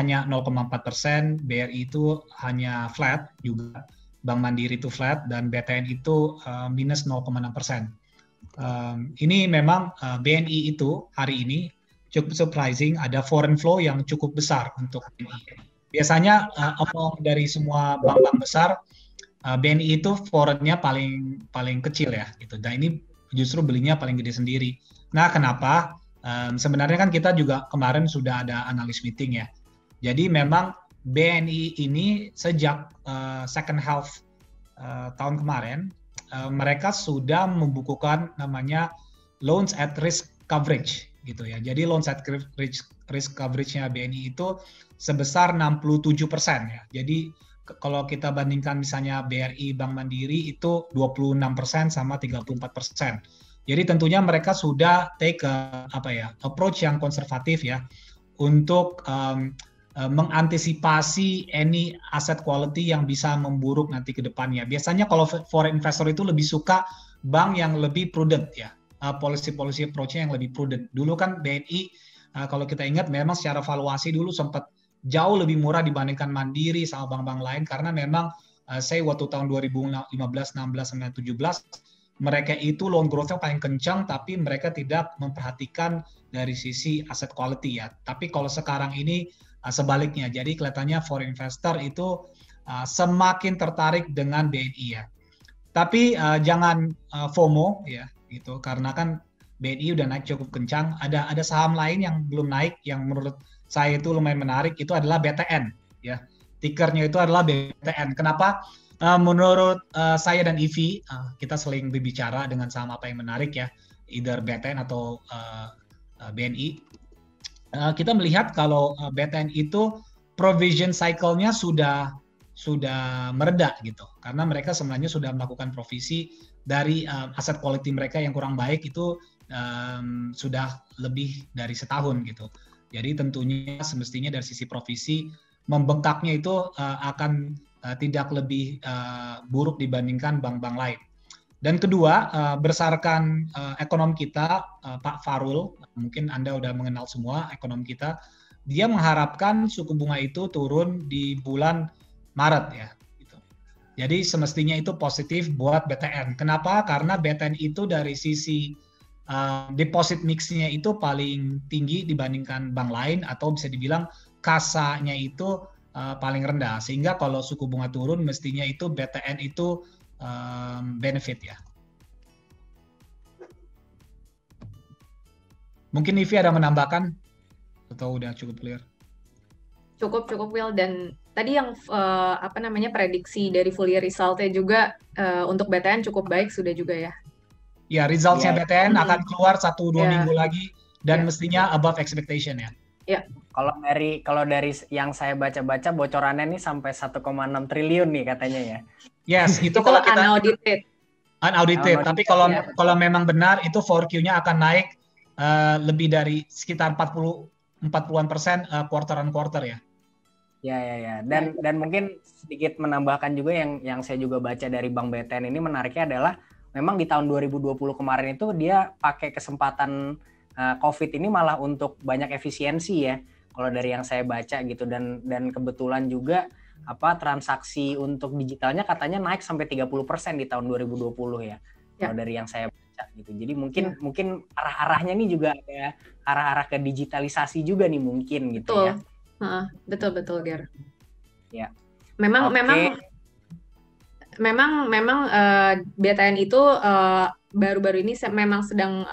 hanya 0,4%, BRI itu hanya flat juga, Bank Mandiri itu flat, dan BTN itu minus 0,6%. Ini memang BNI itu hari ini cukup surprising, ada foreign flow yang cukup besar untuk BNI. Biasanya among dari semua bank-bank besar, BNI itu foreign-nya paling kecil ya, gitu. Dan ini justru belinya paling gede sendiri. Nah, kenapa? Sebenarnya kan kita juga kemarin sudah ada analyst meeting ya. Jadi memang BNI ini sejak second half tahun kemarin, mereka sudah membukukan namanya loans at risk coverage gitu ya. Jadi loans at risk coverage-nya BNI itu sebesar 67% ya. Jadi kalau kita bandingkan misalnya BRI Bank Mandiri itu 26% sama 34%. Jadi tentunya mereka sudah take approach yang konservatif ya untuk mengantisipasi any asset quality yang bisa memburuk nanti ke depannya. Biasanya kalau foreign investor itu lebih suka bank yang lebih prudent ya, policy approach-nya yang lebih prudent. Dulu kan BNI kalau kita ingat memang secara valuasi dulu sempat jauh lebih murah dibandingkan Mandiri sama bank-bank lain karena memang waktu tahun 2015, 16, 17 mereka itu loan growth-nya paling kencang tapi mereka tidak memperhatikan dari sisi asset quality ya. Tapi kalau sekarang ini sebaliknya, jadi kelihatannya foreign investor itu semakin tertarik dengan BNI ya. Tapi jangan FOMO ya, gitu. Karena kan BNI udah naik cukup kencang. Ada saham lain yang belum naik, yang menurut saya itu lumayan menarik. Itu adalah BTN ya. Tickernya itu adalah BTN. Kenapa? Menurut saya dan Ivy, kita sering berbicara dengan saham apa yang menarik ya, either BTN atau BNI. Kita melihat kalau BTN itu provision cycle-nya sudah mereda gitu, karena mereka sebenarnya sudah melakukan provisi dari aset quality mereka yang kurang baik itu sudah lebih dari setahun gitu. Jadi tentunya semestinya dari sisi provisi membengkaknya itu akan tidak lebih buruk dibandingkan bank-bank lain. Dan kedua, berdasarkan ekonom kita, Pak Farul, mungkin Anda udah mengenal semua ekonom kita, dia mengharapkan suku bunga itu turun di bulan Maret ya. Gitu. Jadi semestinya itu positif buat BTN. Kenapa? Karena BTN itu dari sisi deposit mix-nya itu paling tinggi dibandingkan bank lain atau bisa dibilang kasanya itu paling rendah. Sehingga kalau suku bunga turun mestinya itu BTN itu benefit ya. Mungkin Ivy ada menambahkan atau udah cukup clear? Cukup Will, dan tadi yang prediksi dari full year result-nya juga untuk BTN cukup baik sudah juga ya. Ya, results-nya BTN akan keluar 1-2 minggu lagi dan mestinya above expectation ya. Ya. Kalau dari yang saya baca-baca bocorannya nih sampai 1,6 triliun nih katanya ya. Yes, itu kalau kita unaudited. Tapi kalau memang benar itu 4Q-nya akan naik lebih dari sekitar 40-an% quarter on quarter ya. Ya. Dan mungkin sedikit menambahkan juga yang saya juga baca dari Bank BTN ini menariknya adalah memang di tahun 2020 kemarin itu dia pakai kesempatan COVID ini malah untuk banyak efisiensi ya. Kalau dari yang saya baca gitu, dan kebetulan juga transaksi untuk digitalnya katanya naik sampai 30% di tahun 2020 ya. Kalau dari yang saya baca gitu. Jadi mungkin arah-arahnya nih juga ada arah-arah ke digitalisasi juga nih mungkin gitu. Betul. Ya. Betul Ger. Ya. Memang memang BTN itu baru-baru ini memang sedang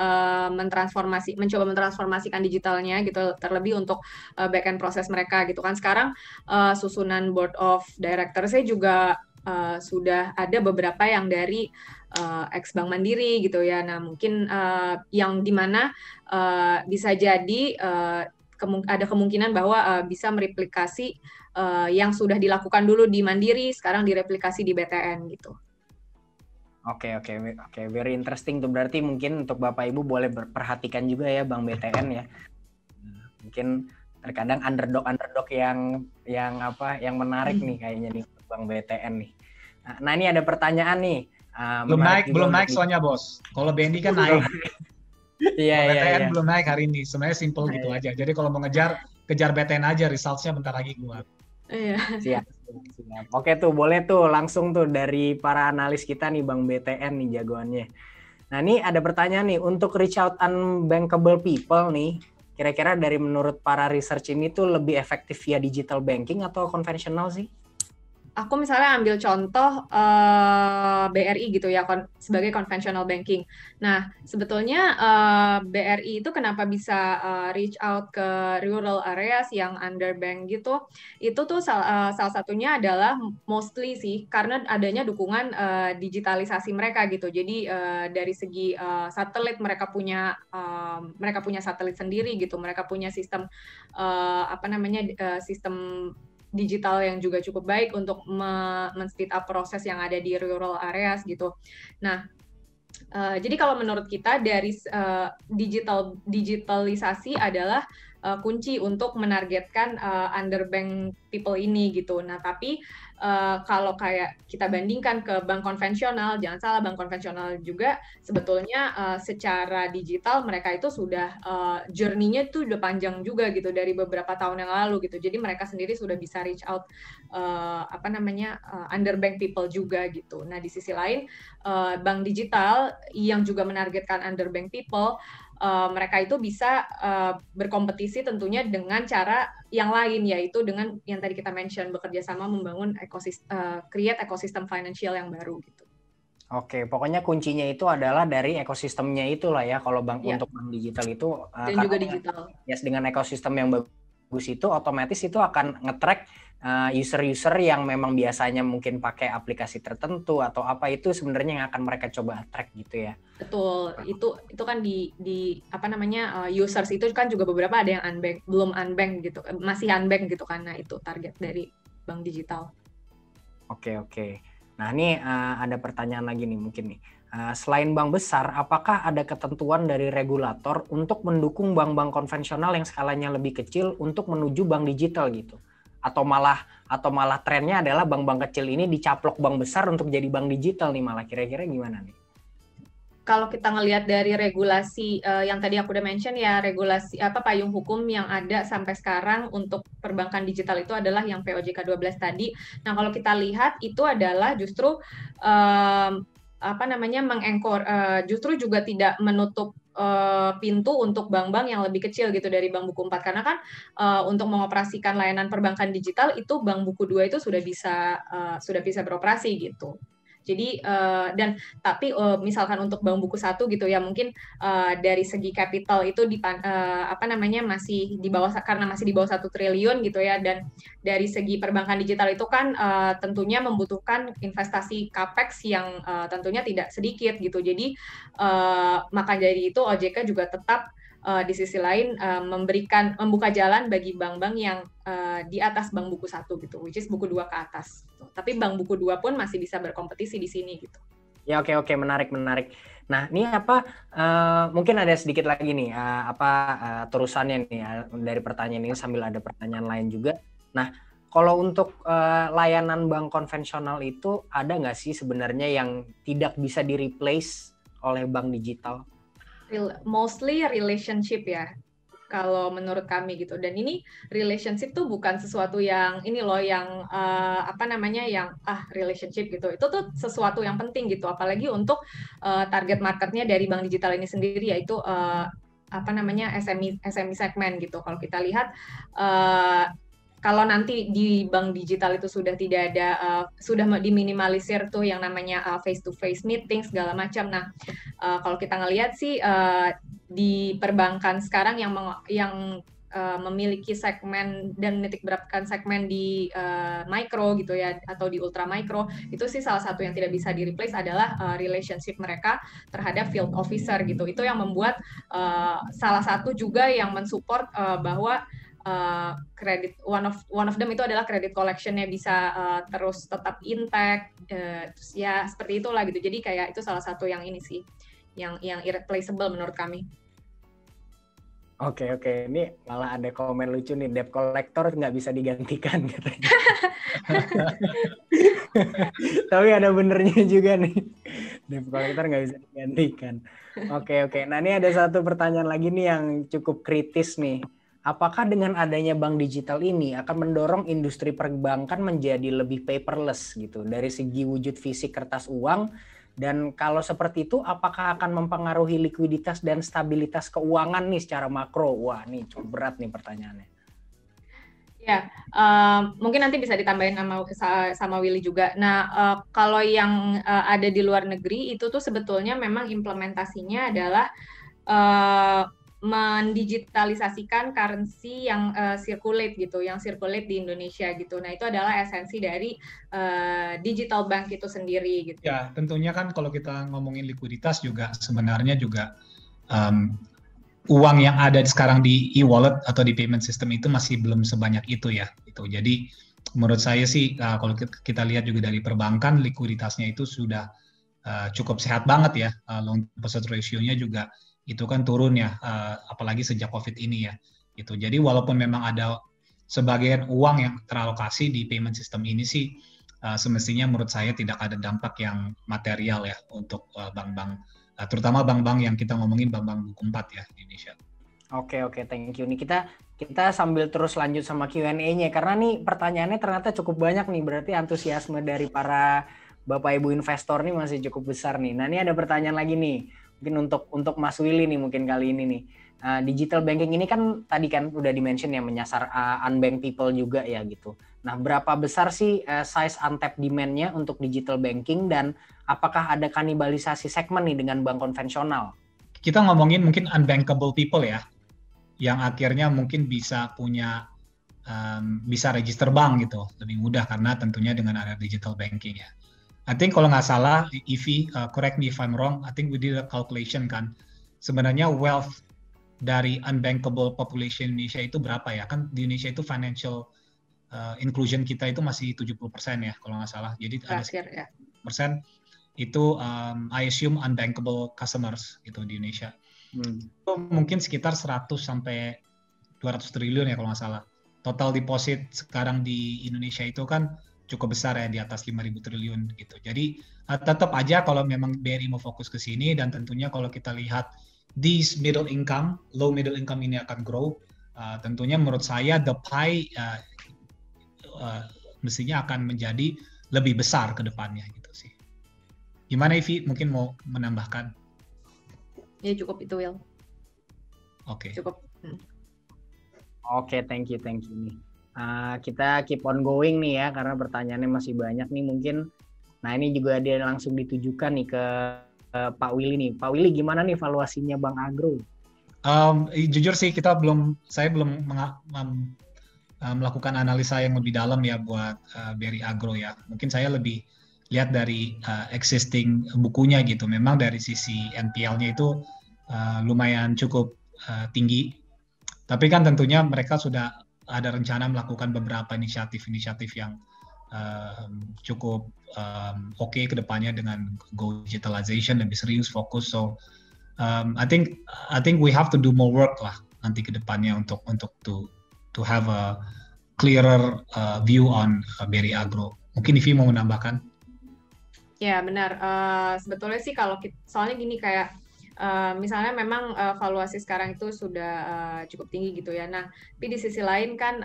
mencoba mentransformasikan digitalnya gitu, terlebih untuk back-end proses mereka gitu kan. Sekarang susunan board of directors-nya juga sudah ada beberapa yang dari ex Bank Mandiri gitu ya. Nah mungkin yang dimana bisa jadi ada kemungkinan bahwa bisa mereplikasi yang sudah dilakukan dulu di Mandiri, sekarang direplikasi di BTN gitu. Oke, very interesting tuh. Berarti mungkin untuk Bapak Ibu boleh perhatikan juga ya Bank BTN ya. Mungkin terkadang underdog yang menarik nih kayaknya nih Bank BTN nih. Nah ini ada pertanyaan nih. Belum naik soalnya bos. Kalau BNI kan naik. Iya. BTN belum naik hari ini. Sebenarnya simple gitu aja. Jadi kalau mau kejar BTN aja, results-nya bentar lagi keluar. Siap. Oke tuh, boleh tuh langsung tuh dari para analis kita nih Bang BTN nih jagoannya. Nah ini ada pertanyaan nih, untuk reach out unbankable people nih, kira-kira dari menurut para research ini tuh lebih efektif via digital banking atau konvensional sih? Aku misalnya ambil contoh BRI gitu ya, sebagai conventional banking. Nah, sebetulnya BRI itu kenapa bisa reach out ke rural areas yang underbanked gitu, itu tuh salah satunya adalah mostly sih, karena adanya dukungan digitalisasi mereka gitu. Jadi dari segi satelit, mereka punya satelit sendiri gitu, mereka punya sistem sistem digital yang juga cukup baik untuk men-speed up proses yang ada di rural areas gitu. Nah, jadi kalau menurut kita dari digitalisasi adalah kunci untuk menargetkan underbanked people ini gitu. Nah, tapi kalau kayak kita bandingkan ke bank konvensional, jangan salah, bank konvensional juga sebetulnya secara digital mereka itu sudah journey-nya tuh udah panjang juga gitu dari beberapa tahun yang lalu gitu. Jadi mereka sendiri sudah bisa reach out underbanked people juga gitu. Nah, di sisi lain bank digital yang juga menargetkan underbanked people, mereka itu bisa berkompetisi tentunya dengan cara yang lain, yaitu dengan yang tadi kita mention, bekerja sama membangun create ekosistem financial yang baru gitu. Oke, pokoknya kuncinya itu adalah dari ekosistemnya itulah ya, kalau untuk bank digital itu. Dan juga digital. Yes, dengan ekosistem yang bagus itu otomatis itu akan nge-track user-user yang memang biasanya mungkin pakai aplikasi tertentu atau apa, itu sebenarnya yang akan mereka coba track gitu ya. Betul, itu kan di users itu kan juga beberapa ada yang unbanked, belum unbanked gitu, masih unbanked gitu kan. Nah, itu target dari bank digital. Oke. Nah, ini ada pertanyaan lagi nih mungkin nih. Selain bank besar, apakah ada ketentuan dari regulator untuk mendukung bank-bank konvensional yang skalanya lebih kecil untuk menuju bank digital gitu? Atau malah trennya adalah bank-bank kecil ini dicaplok bank besar untuk jadi bank digital nih, malah kira-kira gimana nih? Kalau kita ngelihat dari regulasi yang tadi aku udah mention ya, regulasi payung hukum yang ada sampai sekarang untuk perbankan digital itu adalah yang POJK 12 tadi. Nah, kalau kita lihat itu adalah justru justru juga tidak menutup pintu untuk bank-bank yang lebih kecil gitu dari Bank Buku 4, karena kan untuk mengoperasikan layanan perbankan digital itu Bank Buku 2 itu sudah bisa beroperasi gitu. Jadi tapi misalkan untuk Bank Buku 1 gitu ya, mungkin dari segi capital itu masih di bawah, karena masih di bawah 1 triliun gitu ya, dan dari segi perbankan digital itu kan tentunya membutuhkan investasi capex yang tentunya tidak sedikit gitu. Jadi maka dari itu OJK juga tetap di sisi lain membuka jalan bagi bank-bank yang di atas Bank Buku 1 gitu, which is Buku 2 ke atas gitu. Tapi Bank Buku 2 pun masih bisa berkompetisi di sini gitu. Ya, oke, menarik. Nah, ini mungkin ada sedikit lagi nih terusannya nih dari pertanyaan ini, sambil ada pertanyaan lain juga. Nah, kalau untuk layanan bank konvensional itu ada nggak sih sebenarnya yang tidak bisa di-replace oleh bank digital? Mostly relationship ya, kalau menurut kami gitu. Dan ini relationship tuh bukan sesuatu yang relationship gitu. Itu tuh sesuatu yang penting gitu, apalagi untuk target marketnya dari bank digital ini sendiri, yaitu SME segmen gitu. Kalau kita lihat kalau nanti di bank digital itu sudah tidak ada, sudah diminimalisir tuh yang namanya face to face meeting segala macam. Nah, kalau kita ngelihat sih di perbankan sekarang yang memiliki segmen dan menitik beratkan segmen di micro gitu ya, atau di ultra micro, itu sih salah satu yang tidak bisa di replace adalah relationship mereka terhadap field officer gitu. Itu yang membuat salah satu juga yang mensupport bahwa kredit one of them itu adalah credit collectionnya bisa terus tetap intact, terus ya seperti itulah gitu. Jadi kayak itu salah satu yang ini sih yang irreplaceable menurut kami. Oke, ini malah ada komen lucu nih, debt collector nggak bisa digantikan katanya. Tapi ada benernya juga nih, debt collector nggak bisa digantikan. Oke, nah ini ada satu pertanyaan lagi nih yang cukup kritis nih. Apakah dengan adanya bank digital ini akan mendorong industri perbankan menjadi lebih paperless gitu dari segi wujud fisik kertas uang, dan kalau seperti itu apakah akan mempengaruhi likuiditas dan stabilitas keuangan nih secara makro? Wah, nih cukup berat nih pertanyaannya. Ya, mungkin nanti bisa ditambahin sama Willy juga. Nah, kalau yang ada di luar negeri itu tuh sebetulnya memang implementasinya adalah mendigitalisasikan currency yang circulate gitu, yang circulate di Indonesia gitu. Nah, itu adalah esensi dari digital bank itu sendiri gitu. Ya, tentunya kan kalau kita ngomongin likuiditas juga sebenarnya juga uang yang ada sekarang di e-wallet atau di payment system itu masih belum sebanyak itu ya. Gitu. Jadi menurut saya sih kalau kita lihat juga dari perbankan likuiditasnya itu sudah cukup sehat banget ya. Loan deposit ratio-nya juga itu kan turun ya, apalagi sejak COVID ini ya. Gitu. Jadi walaupun memang ada sebagian uang yang teralokasi di payment system ini sih, semestinya menurut saya tidak ada dampak yang material ya untuk bank-bank, terutama bank-bank yang kita ngomongin bank-bank buku 4 ya di Indonesia. Oke, thank you. Nih kita sambil terus lanjut sama Q&A-nya karena nih pertanyaannya ternyata cukup banyak nih, berarti antusiasme dari para Bapak Ibu investor nih masih cukup besar nih. Nah, ini ada pertanyaan lagi nih. Mungkin untuk Mas Willy nih mungkin kali ini nih. Digital banking ini kan tadi kan udah di-mention ya menyasar unbanked people juga ya gitu. Nah, berapa besar sih size untapped demand-nya untuk digital banking dan apakah ada kanibalisasi segmen nih dengan bank konvensional? Kita ngomongin mungkin unbankable people ya, yang akhirnya mungkin bisa punya bisa register bank gitu, lebih mudah karena tentunya dengan ada digital banking ya. I think kalau nggak salah, Ivy, correct me if I'm wrong, I think we did a calculation kan, sebenarnya wealth dari unbankable population Indonesia itu berapa ya? Kan di Indonesia itu financial inclusion kita itu masih 70% ya kalau nggak salah. Jadi ada 10% itu I assume unbankable customers gitu di Indonesia. Itu mungkin sekitar 100 sampai 200 triliun ya kalau nggak salah. Total deposit sekarang di Indonesia itu kan cukup besar ya, di atas 5.000 triliun gitu. Jadi tetap aja kalau memang BRI mau fokus ke sini, dan tentunya kalau kita lihat these middle income, low middle income ini akan grow, tentunya menurut saya the pie mestinya akan menjadi lebih besar ke depannya gitu sih. Gimana Ivy? Mungkin mau menambahkan? Ya cukup itu Will. Oke. Cukup. Oke, thank you nih. Kita keep on going nih ya, karena pertanyaannya masih banyak nih mungkin. Nah, ini juga dia langsung ditujukan nih ke Pak Willy nih. Pak Willy, gimana nih valuasinya Bank Agro? Jujur sih saya belum melakukan analisa yang lebih dalam ya buat BRI Agro ya. Mungkin saya lebih lihat dari existing bukunya gitu. Memang dari sisi NPL-nya itu lumayan cukup tinggi. Tapi kan tentunya mereka sudah ada rencana melakukan beberapa inisiatif yang cukup oke ke depannya dengan go digitalization, lebih serius fokus. So I think we have to do more work lah nanti ke depannya untuk to have a clearer view on BRI Agro. Mungkin Ivy mau menambahkan? Ya benar. Sebetulnya sih kalau soalnya gini kayak misalnya memang valuasi sekarang itu sudah cukup tinggi gitu ya. Nah, tapi di sisi lain kan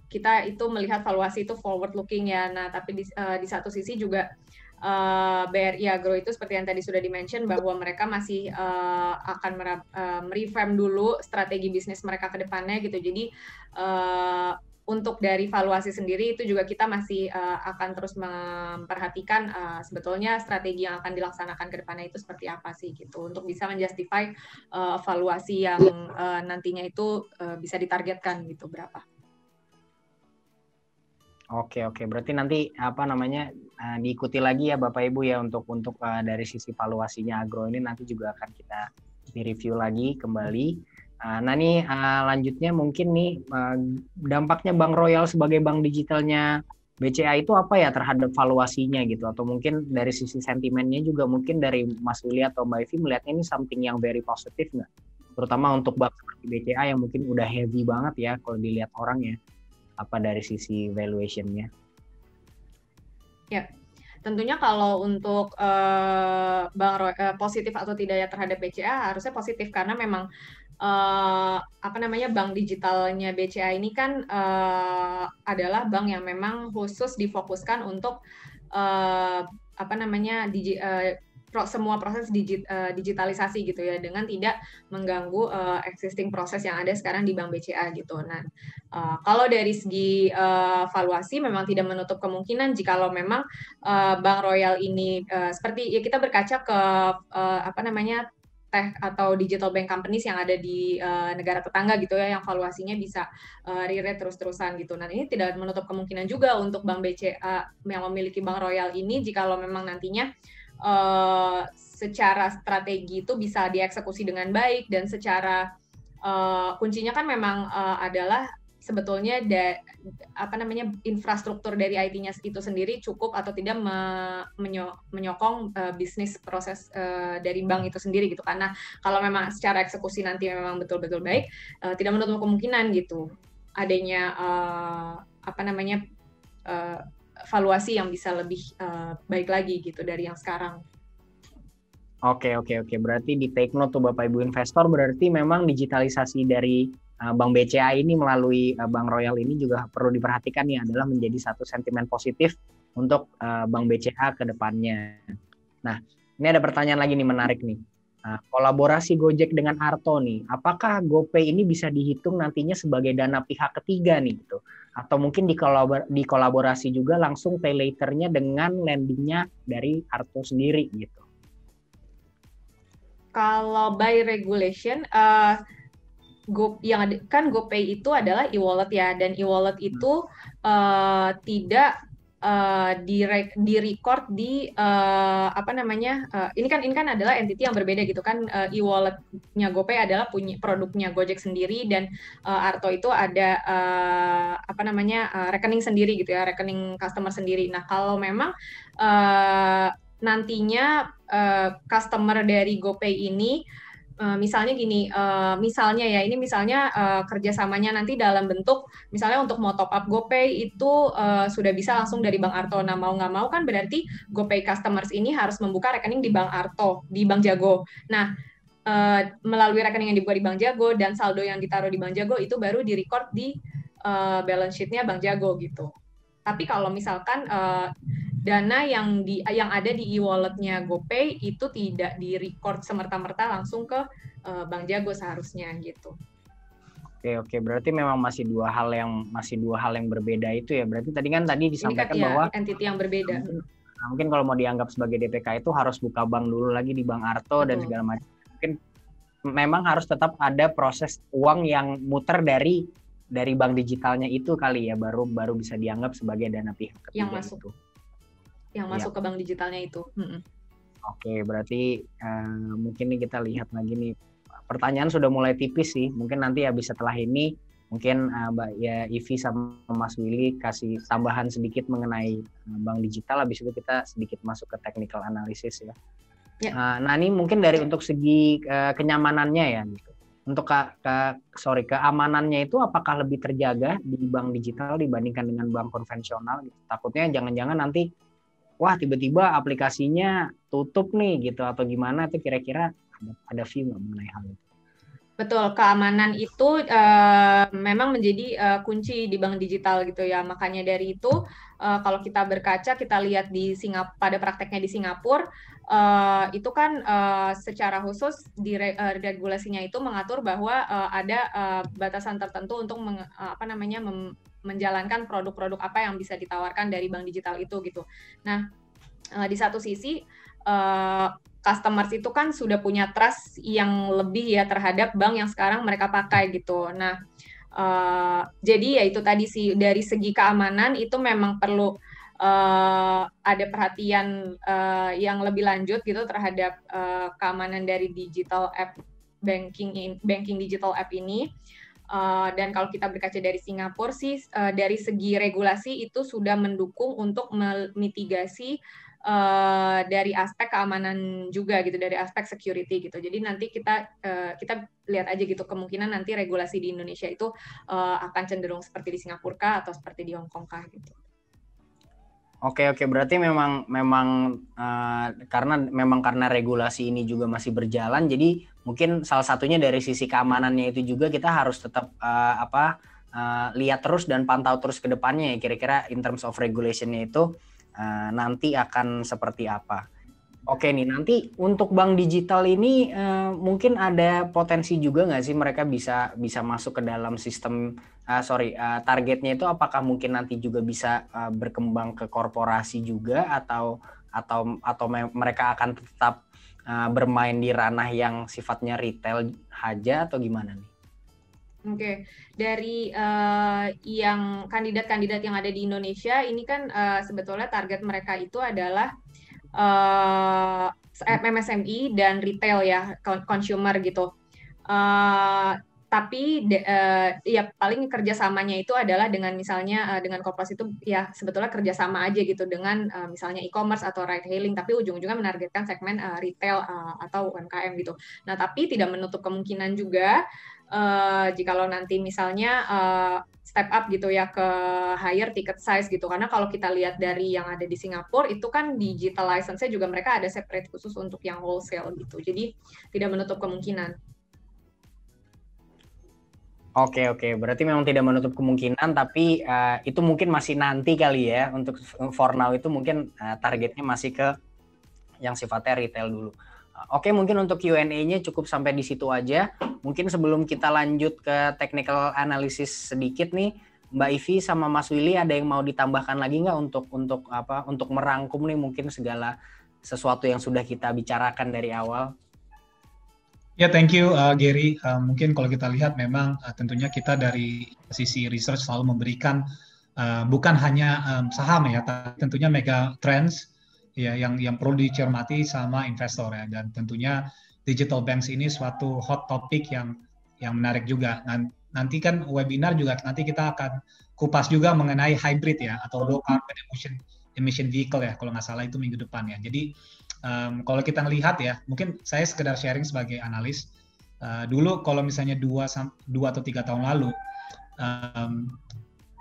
kita itu melihat valuasi itu forward looking ya. Nah, tapi di satu sisi juga BRI Agro itu seperti yang tadi sudah di-mention bahwa mereka masih akan mereframe dulu strategi bisnis mereka ke depannya gitu. Jadi untuk dari valuasi sendiri itu juga kita masih akan terus memperhatikan sebetulnya strategi yang akan dilaksanakan ke depannya itu seperti apa sih gitu untuk bisa menjustify valuasi yang nantinya itu bisa ditargetkan gitu berapa. Oke, berarti nanti diikuti lagi ya Bapak Ibu ya untuk dari sisi valuasinya Agro ini nanti juga akan kita di-review lagi kembali. Nah nih lanjutnya mungkin nih dampaknya Bank Royal sebagai bank digitalnya BCA itu apa ya terhadap valuasinya gitu, atau mungkin dari sisi sentimennya juga mungkin dari Mas Willy atau Mbak Ivi melihatnya ini something yang very positif nggak? Terutama untuk bank seperti BCA yang mungkin udah heavy banget ya kalau dilihat orang ya, apa dari sisi valuation-nya? Ya, tentunya kalau untuk positif atau tidak ya terhadap BCA harusnya positif karena memang bank digitalnya BCA ini kan adalah bank yang memang khusus difokuskan untuk semua proses digitalisasi gitu ya dengan tidak mengganggu existing proses yang ada sekarang di Bank BCA gitu. Nah, kalau dari segi valuasi memang tidak menutup kemungkinan jikalau memang Bank Royal ini seperti ya kita berkaca ke tech atau digital bank companies yang ada di negara tetangga gitu ya yang valuasinya bisa re-rate terus-terusan gitu. Nah, ini tidak menutup kemungkinan juga untuk Bank BCA yang memiliki Bank Royal ini jikalau memang nantinya secara strategi itu bisa dieksekusi dengan baik dan secara kuncinya kan memang adalah sebetulnya infrastruktur dari IT-nya itu sendiri cukup atau tidak menyokong bisnis proses dari bank itu sendiri gitu. Karena kalau memang secara eksekusi nanti memang betul-betul baik, tidak menutup kemungkinan gitu adanya valuasi yang bisa lebih baik lagi gitu dari yang sekarang. Oke. Berarti di take note tuh Bapak Ibu investor, berarti memang digitalisasi dari Bank BCA ini melalui Bank Royal ini juga perlu diperhatikan nih adalah menjadi satu sentimen positif untuk Bank BCA ke depannya. Nah, ini ada pertanyaan lagi nih menarik nih. Kolaborasi Gojek dengan Arto nih, apakah GoPay ini bisa dihitung nantinya sebagai dana pihak ketiga nih gitu? Atau mungkin dikolaborasi juga langsung pay later-nya dengan lending-nya dari Arto sendiri gitu? Kalau by regulation, GoPay itu adalah e-wallet ya, dan e-wallet itu tidak di-record di ini kan adalah entity yang berbeda gitu kan. E-walletnya GoPay adalah produknya Gojek sendiri dan Arto itu ada rekening sendiri gitu ya, rekening customer sendiri. Nah, kalau memang nantinya customer dari GoPay ini misalnya gini, misalnya kerjasamanya nanti dalam bentuk, misalnya untuk mau top up GoPay itu sudah bisa langsung dari Bank Arto. Nah, mau nggak mau kan berarti GoPay customers ini harus membuka rekening di Bank Arto, di Bank Jago. Nah, melalui rekening yang dibuka di Bank Jago dan saldo yang ditaruh di Bank Jago itu baru di-record di balance sheet-nya Bank Jago gitu. Tapi kalau misalkan dana yang ada di e-wallet-nya GoPay itu tidak di-record semerta-merta langsung ke Bank Jago seharusnya gitu. Oke, berarti memang masih dua hal yang berbeda itu ya. Berarti tadi disampaikan bahwa entity yang berbeda. Mungkin kalau mau dianggap sebagai DPK itu harus buka bank dulu lagi di Bank Arto. Betul. Dan segala macam. Mungkin memang harus tetap ada proses uang yang muter dari bank digitalnya itu kali ya, baru bisa dianggap sebagai dana pihak ketiga yang masuk ke bank digitalnya itu. Oke, berarti mungkin nih kita lihat lagi nih, pertanyaan sudah mulai tipis sih, mungkin nanti habis setelah ini mungkin Mbak Ivi sama Mas Willy kasih tambahan sedikit mengenai bank digital, habis itu kita sedikit masuk ke technical analysis ya. Nah ini mungkin dari untuk segi kenyamanannya ya gitu. Untuk keamanannya itu apakah lebih terjaga di bank digital dibandingkan dengan bank konvensional gitu? Takutnya jangan-jangan nanti tiba-tiba aplikasinya tutup nih gitu atau gimana, itu kira-kira ada view nggak mengenai hal itu? Betul, keamanan itu memang menjadi kunci di bank digital gitu ya. Makanya dari itu kalau kita berkaca, kita lihat pada prakteknya di Singapura, itu kan secara khusus di regulasinya itu mengatur bahwa ada batasan tertentu untuk menjalankan produk-produk apa yang bisa ditawarkan dari bank digital itu gitu. Nah, di satu sisi customers itu kan sudah punya trust yang lebih ya terhadap bank yang sekarang mereka pakai gitu. Nah, jadi ya itu tadi sih, dari segi keamanan itu memang perlu ada perhatian yang lebih lanjut gitu terhadap keamanan dari digital app banking digital app ini. Dan kalau kita berkaca dari Singapura sih, dari segi regulasi itu sudah mendukung untuk memitigasi dari aspek keamanan juga gitu, dari aspek security gitu. Jadi nanti kita lihat aja gitu, kemungkinan nanti regulasi di Indonesia itu akan cenderung seperti di Singapura kah atau seperti di Hong Kong kah gitu. Oke, berarti memang karena regulasi ini juga masih berjalan, jadi mungkin salah satunya dari sisi keamanannya itu juga kita harus tetap lihat terus dan pantau terus ke depannya ya, kira-kira in terms of regulation-nya itu nanti akan seperti apa. Oke nih, nanti untuk bank digital ini mungkin ada potensi juga nggak sih mereka bisa masuk ke dalam sistem, targetnya itu apakah mungkin nanti juga bisa berkembang ke korporasi juga atau mereka akan tetap bermain di ranah yang sifatnya retail aja atau gimana nih? Oke, dari yang kandidat-kandidat yang ada di Indonesia ini kan sebetulnya target mereka itu adalah MSME dan retail ya, consumer gitu. Tapi ya paling kerjasamanya itu adalah dengan misalnya dengan korporasi itu ya sebetulnya kerjasama aja gitu dengan misalnya e-commerce atau ride hailing, tapi ujung-ujungnya menargetkan segmen retail atau UMKM gitu. Nah, tapi tidak menutup kemungkinan juga jikalau nanti misalnya step up gitu ya ke higher ticket size gitu, karena kalau kita lihat dari yang ada di Singapura itu kan digital license-nya juga mereka ada separate khusus untuk yang wholesale gitu, jadi tidak menutup kemungkinan. Oke, berarti memang tidak menutup kemungkinan, tapi itu mungkin masih nanti kali ya, untuk for now itu mungkin targetnya masih ke yang sifatnya retail dulu. Oke, mungkin untuk Q&A-nya cukup sampai di situ aja. Mungkin sebelum kita lanjut ke technical analysis sedikit nih, Mbak Ivi sama Mas Willy ada yang mau ditambahkan lagi nggak untuk merangkum nih mungkin segala sesuatu yang sudah kita bicarakan dari awal? Ya, thank you Gary. Mungkin kalau kita lihat memang tentunya kita dari sisi research selalu memberikan bukan hanya saham ya, tapi tentunya mega trends ya yang perlu dicermati sama investor ya, dan tentunya digital banks ini suatu hot topic yang menarik juga. Nanti kan webinar juga nanti kita akan kupas juga mengenai hybrid ya, atau low carbon emission vehicle ya, kalau nggak salah itu minggu depan ya. Jadi kalau kita lihat ya, mungkin saya sekedar sharing sebagai analis. Dulu kalau misalnya 2 atau 3 tahun lalu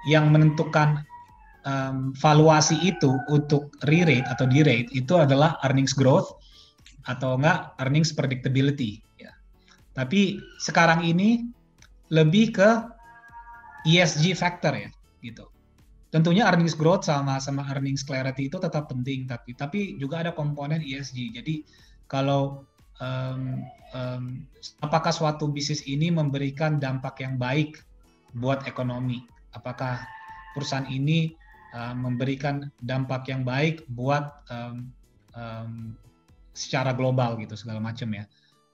yang menentukan valuasi itu untuk re-rate atau de-rate itu adalah earnings growth atau enggak earnings predictability ya. Tapi sekarang ini lebih ke ESG factor ya gitu. Tentunya earnings growth sama earnings clarity itu tetap penting, tapi juga ada komponen ESG. Jadi kalau apakah suatu bisnis ini memberikan dampak yang baik buat ekonomi? Apakah perusahaan ini memberikan dampak yang baik buat secara global gitu, segala macam ya.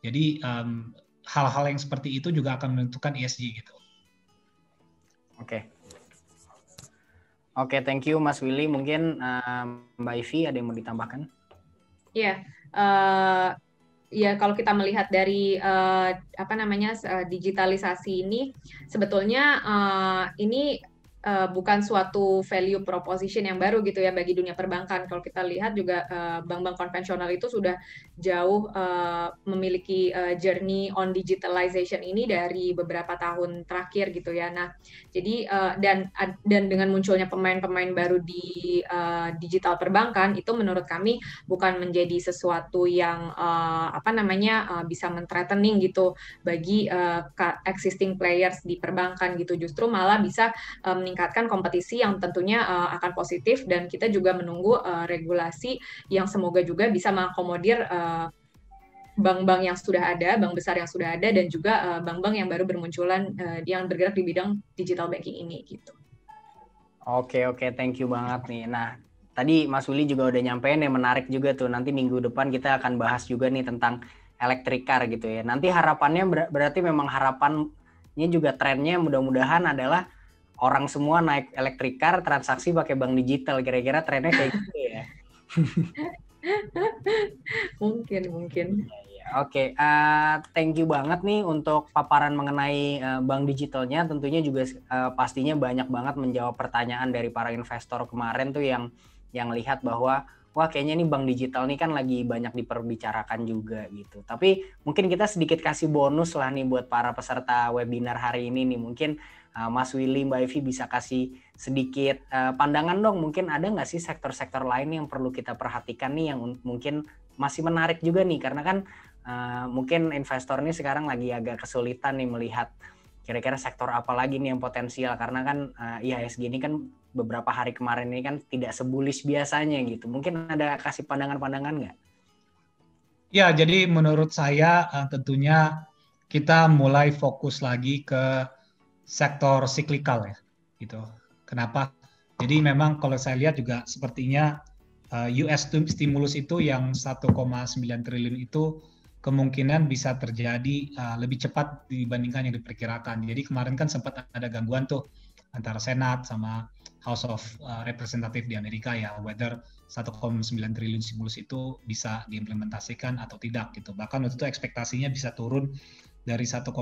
Jadi hal-hal yang seperti itu juga akan menentukan ESG gitu. Oke, thank you Mas Willy. Mungkin Mbak Ivi ada yang mau ditambahkan? Iya, ya kalau kita melihat dari digitalisasi ini, sebetulnya ini bukan suatu value proposition yang baru gitu ya bagi dunia perbankan. Kalau kita lihat juga bank-bank konvensional itu sudah jauh memiliki journey on digitalization ini dari beberapa tahun terakhir gitu ya. Nah, jadi dan dengan munculnya pemain-pemain baru di digital perbankan itu menurut kami bukan menjadi sesuatu yang bisa men-threatening gitu bagi existing players di perbankan gitu. Justru malah bisa meningkatkan kompetisi yang tentunya akan positif, dan kita juga menunggu regulasi yang semoga juga bisa mengakomodir bank-bank yang sudah ada, bank besar yang sudah ada, dan juga bank-bank yang baru bermunculan yang bergerak di bidang digital banking ini gitu. Oke, thank you banget nih. Nah, tadi Mas Willy juga udah nyampein yang menarik juga tuh. Nanti minggu depan kita akan bahas juga nih tentang electric car gitu ya. Nanti harapannya berarti memang harapannya juga trennya mudah-mudahan adalah orang semua naik electric car, transaksi pakai bank digital. Kira-kira trennya kayak gitu ya. Mungkin. Oke, thank you banget nih untuk paparan mengenai bank digitalnya. Tentunya juga pastinya banyak banget menjawab pertanyaan dari para investor kemarin tuh yang lihat bahwa wah kayaknya nih bank digital nih kan lagi banyak diperbicarakan juga gitu. Tapi mungkin kita sedikit kasih bonus lah nih buat para peserta webinar hari ini nih. Mungkin Mas Willy, Mbak Evi bisa kasih sedikit pandangan dong. Mungkin ada nggak sih sektor-sektor lain yang perlu kita perhatikan nih yang mungkin masih menarik juga nih, karena kan mungkin investor ini sekarang lagi agak kesulitan nih melihat kira-kira sektor apa lagi nih yang potensial, karena kan IHSG ini kan beberapa hari kemarin ini kan tidak sebulish biasanya gitu. Mungkin ada kasih pandangan-pandangan nggak? Ya, jadi menurut saya tentunya kita mulai fokus lagi ke sektor siklikal ya, gitu. Kenapa? Jadi memang kalau saya lihat juga sepertinya US stimulus itu yang 1,9 triliun itu kemungkinan bisa terjadi lebih cepat dibandingkan yang diperkirakan. Jadi kemarin kan sempat ada gangguan tuh antara Senat sama House of Representative di Amerika ya, whether 1,9 triliun stimulus itu bisa diimplementasikan atau tidak gitu. Bahkan waktu itu ekspektasinya bisa turun dari 1,9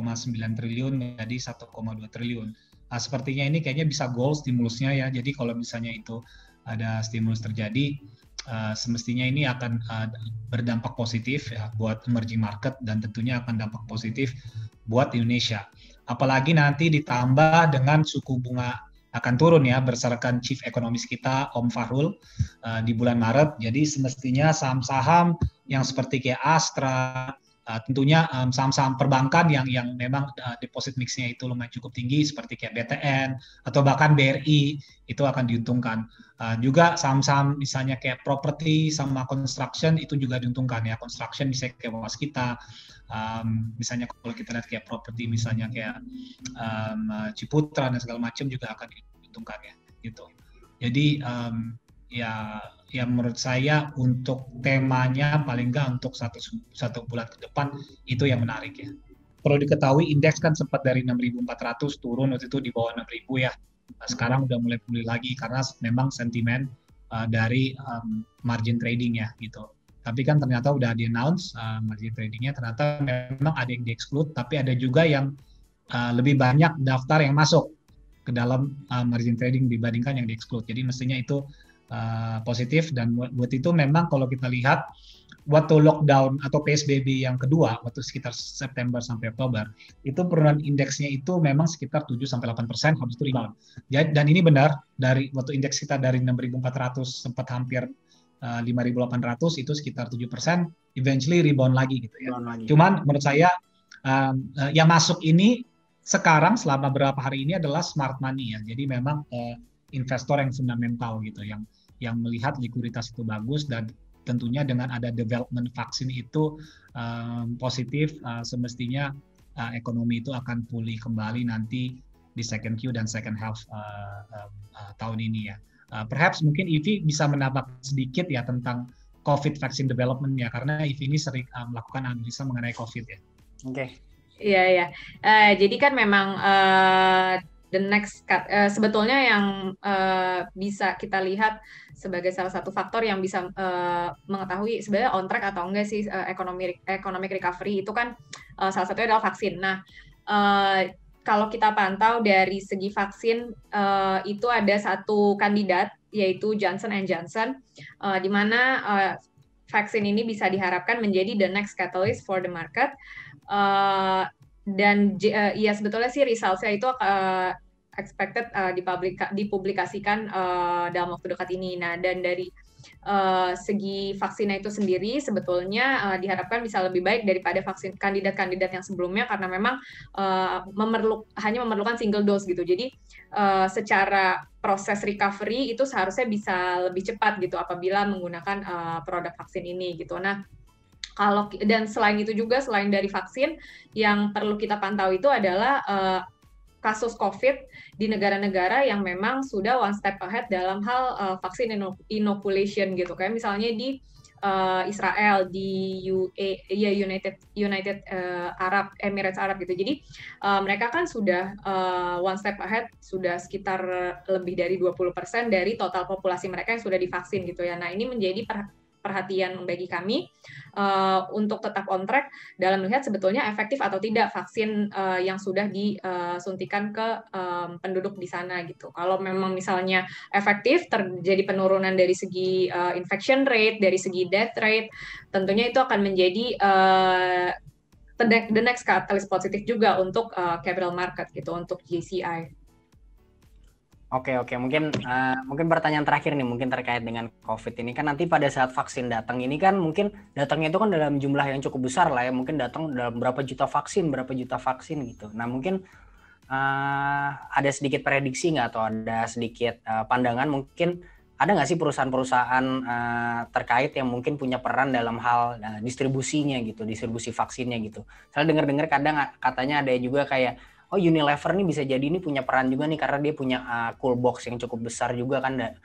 triliun menjadi 1,2 triliun. Sepertinya ini kayaknya bisa goal stimulusnya ya. Jadi kalau misalnya itu ada stimulus terjadi, semestinya ini akan berdampak positif ya buat emerging market dan tentunya akan dampak positif buat Indonesia. Apalagi nanti ditambah dengan suku bunga akan turun ya berdasarkan Chief Economist kita Om Fahrul di bulan Maret. Jadi semestinya saham-saham yang seperti kayak Astra, tentunya saham-saham perbankan yang memang deposit mix-nya itu lumayan cukup tinggi seperti kayak BTN atau bahkan BRI itu akan diuntungkan. Juga saham-saham misalnya kayak property sama construction itu juga diuntungkan ya. Construction misalnya kayak Waskita, misalnya kalau kita lihat kayak property misalnya kayak Ciputra dan segala macam juga akan diuntungkan ya gitu. Jadi ya menurut saya untuk temanya paling nggak untuk satu bulan ke depan itu yang menarik ya. Perlu diketahui indeks kan sempat dari 6.400 turun waktu itu di bawah 6.000 ya. Nah, sekarang udah mulai pulih lagi karena memang sentimen dari margin trading ya gitu. Tapi kan ternyata udah di-announce margin tradingnya ternyata memang ada yang di-exclude, tapi ada juga yang lebih banyak daftar yang masuk ke dalam margin trading dibandingkan yang di-exclude. Jadi mestinya itu positif dan buat itu memang kalau kita lihat waktu lockdown atau PSBB yang kedua waktu sekitar September sampai Oktober itu penurunan indeksnya itu memang sekitar 7-8% habis itu rebound. Dan ini benar dari waktu indeks kita dari 6.400 sempat hampir 5.800 itu sekitar 7% eventually rebound lagi gitu ya. Cuman menurut saya yang masuk ini sekarang selama beberapa hari ini adalah smart money ya. Jadi memang investor yang fundamental gitu yang melihat likuiditas itu bagus dan tentunya dengan ada development vaksin itu positif semestinya ekonomi itu akan pulih kembali nanti di second Q dan second half tahun ini ya. Perhaps mungkin Ivi bisa menambah sedikit ya tentang COVID vaccine development ya karena Ivi ini sering melakukan analisa mengenai COVID ya. Oke. Iya. Jadi kan memang the next sebetulnya yang bisa kita lihat sebagai salah satu faktor yang bisa mengetahui sebenarnya on track atau enggak sih economic recovery itu kan salah satunya adalah vaksin. Nah, kalau kita pantau dari segi vaksin itu ada satu kandidat yaitu Johnson & Johnson di mana vaksin ini bisa diharapkan menjadi the next catalyst for the market. Dan ya sebetulnya sih results-nya itu expected dipublikasikan dalam waktu dekat ini. Nah, dan dari segi vaksinnya itu sendiri sebetulnya diharapkan bisa lebih baik daripada vaksin kandidat-kandidat yang sebelumnya karena memang hanya memerlukan single dose gitu. Jadi secara proses recovery itu seharusnya bisa lebih cepat gitu apabila menggunakan produk vaksin ini gitu. Nah, dan selain itu juga selain dari vaksin yang perlu kita pantau itu adalah kasus COVID di negara-negara yang memang sudah one step ahead dalam hal vaksin inoculation gitu. Kayak misalnya di Israel, di United Arab Emirates Arab gitu. Jadi mereka kan sudah one step ahead, sudah sekitar lebih dari 20% dari total populasi mereka yang sudah divaksin gitu ya. Nah, ini menjadi perhatian bagi kami untuk tetap on track dalam melihat sebetulnya efektif atau tidak vaksin yang sudah disuntikan ke penduduk di sana gitu. Kalau memang misalnya efektif, terjadi penurunan dari segi infection rate, dari segi death rate, tentunya itu akan menjadi the next catalyst positif juga untuk capital market gitu, untuk JCI. Oke, mungkin pertanyaan terakhir nih, mungkin terkait dengan COVID ini kan nanti pada saat vaksin datang ini kan mungkin datangnya itu kan dalam jumlah yang cukup besar lah ya, mungkin datang dalam berapa juta vaksin gitu. Nah mungkin ada sedikit prediksi nggak atau ada sedikit pandangan, mungkin ada nggak sih perusahaan-perusahaan terkait yang mungkin punya peran dalam hal distribusinya gitu, distribusi vaksinnya gitu. Saya dengar-dengar kadang katanya ada juga kayak Unilever nih bisa jadi ini punya peran juga nih karena dia punya cool box yang cukup besar juga kan,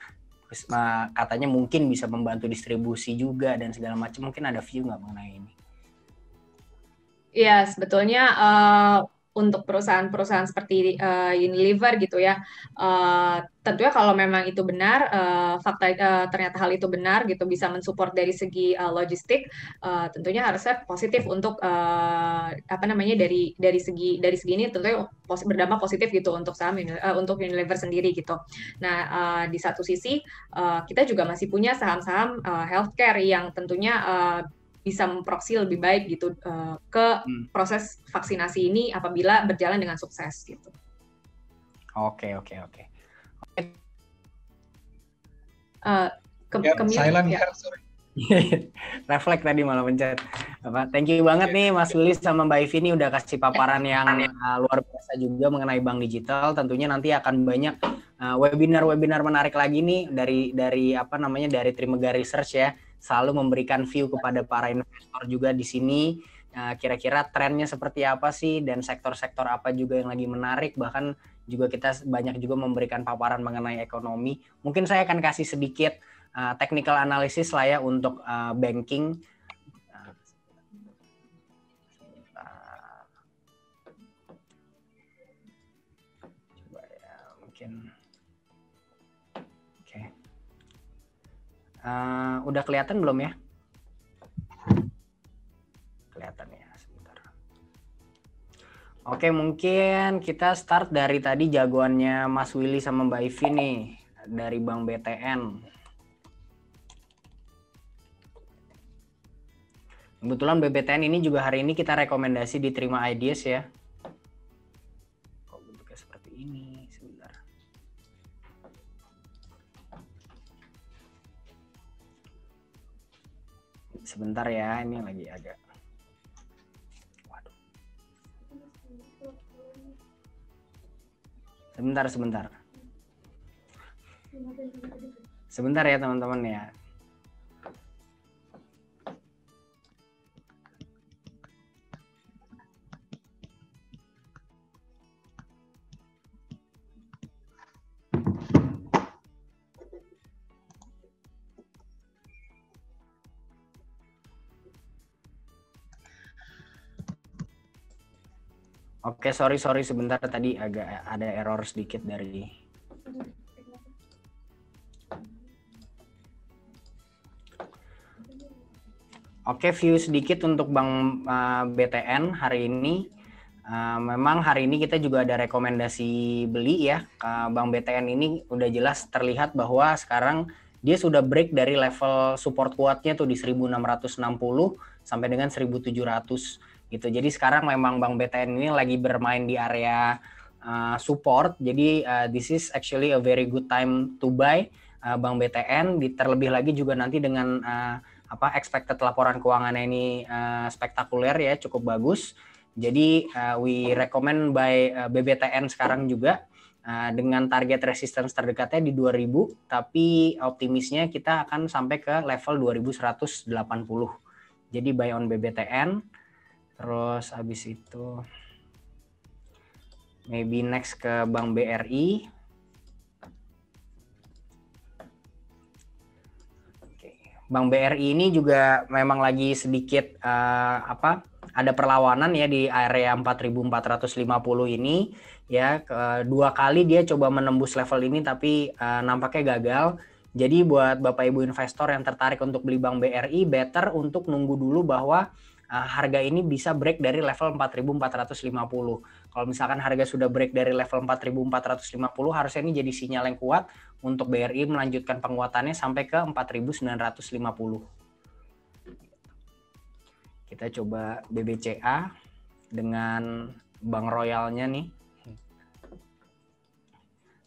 katanya mungkin bisa membantu distribusi juga dan segala macam. Mungkin ada view nggak mengenai ini? Iya, sebetulnya untuk perusahaan-perusahaan seperti Unilever gitu ya, tentunya kalau memang itu benar, ternyata hal itu benar gitu, bisa mensupport dari segi logistik, tentunya harusnya positif untuk dari segi ini tentunya berdampak positif gitu untuk saham untuk Unilever sendiri gitu. Nah di satu sisi kita juga masih punya saham-saham healthcare yang tentunya bisa memproksi lebih baik gitu ke proses vaksinasi ini apabila berjalan dengan sukses gitu. Oke. Silent ya. Sorry. Refleks tadi malah pencet. Thank you banget nih Mas Willy sama Mbak Ivi nih udah kasih paparan yang luar biasa juga mengenai bank digital. Tentunya nanti akan banyak webinar menarik lagi nih dari Trimegah Research ya. Selalu memberikan view kepada para investor juga di sini. Kira-kira trennya seperti apa sih dan sektor-sektor apa juga yang lagi menarik, bahkan juga kita banyak juga memberikan paparan mengenai ekonomi. Mungkin saya akan kasih sedikit technical analysis lah ya untuk banking. Coba ya mungkin. Oke. Udah kelihatan belum ya? Kelihatan ya, sebentar. Oke, mungkin kita start dari tadi jagoannya Mas Willy sama Mbak Ivi nih dari Bank BTN. Kebetulan BBTN ini juga hari ini kita rekomendasi di Terima Ideas ya. Kok bentuknya seperti ini? Sebentar. Sebentar ya, ini lagi agak. Waduh. Sebentar. Sebentar ya teman-teman ya. Oke, sorry sebentar tadi agak ada error sedikit dari. Oke, view sedikit untuk Bank BTN hari ini. Memang hari ini kita juga ada rekomendasi beli ya. Bank BTN ini udah jelas terlihat bahwa sekarang dia sudah break dari level support kuatnya tuh di 1660 sampai dengan 1700 gitu. Jadi sekarang memang Bank BTN ini lagi bermain di area support. Jadi this is actually a very good time to buy Bank BTN. Terlebih lagi juga nanti dengan expected laporan keuangannya ini spektakuler ya, cukup bagus. Jadi we recommend buy BBTN sekarang juga dengan target resistance terdekatnya di 2000, tapi optimisnya kita akan sampai ke level 2180. Jadi buy on BBTN. Terus habis itu Maybe next ke Bank BRI. Bank BRI ini juga memang lagi sedikit ada perlawanan ya di area 4.450 ini ya. Dua kali dia coba menembus level ini tapi nampaknya gagal. Jadi buat Bapak Ibu investor yang tertarik untuk beli Bank BRI, better untuk nunggu dulu bahwa harga ini bisa break dari level 4.450. Kalau misalkan harga sudah break dari level 4.450, harusnya ini jadi sinyal yang kuat untuk BRI melanjutkan penguatannya sampai ke 4.950. Kita coba BBCA dengan Bank Royalnya nih.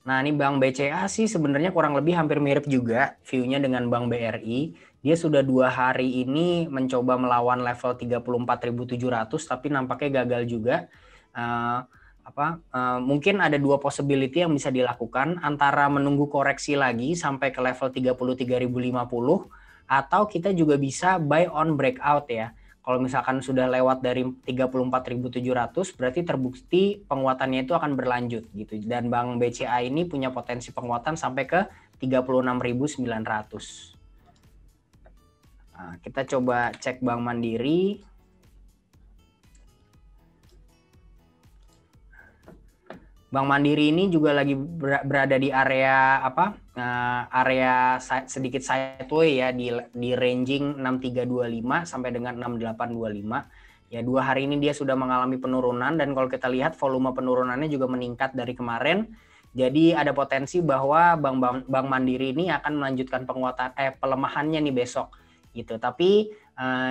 Nah, ini Bank BCA sih sebenarnya kurang lebih hampir mirip juga view-nya dengan Bank BRI. Dia sudah 2 hari ini mencoba melawan level 34.700 tapi nampaknya gagal juga. Mungkin ada 2 possibility yang bisa dilakukan, antara menunggu koreksi lagi sampai ke level 33.050 atau kita juga bisa buy on breakout ya. Kalau misalkan sudah lewat dari 34.700 berarti terbukti penguatannya itu akan berlanjut gitu. Dan Bank BCA ini punya potensi penguatan sampai ke 36.900. Nah, kita coba cek Bank Mandiri. Bank Mandiri ini juga lagi berada di area area sedikit sideway ya, di ranging 6325 sampai dengan 6825. Ya, 2 hari ini dia sudah mengalami penurunan dan kalau kita lihat volume penurunannya juga meningkat dari kemarin. Jadi ada potensi bahwa Bank Mandiri ini akan melanjutkan pelemahannya nih besok gitu. Tapi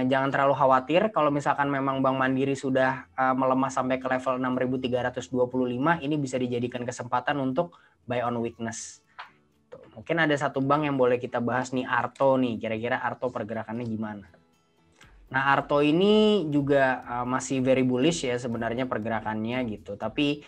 jangan terlalu khawatir kalau misalkan memang Bank Mandiri sudah melemah sampai ke level 6.325, ini bisa dijadikan kesempatan untuk buy on weakness. Tuh, mungkin ada satu bank yang boleh kita bahas nih, Arto nih. Kira-kira Arto pergerakannya gimana? Nah, Arto ini juga masih very bullish ya sebenarnya pergerakannya gitu. Tapi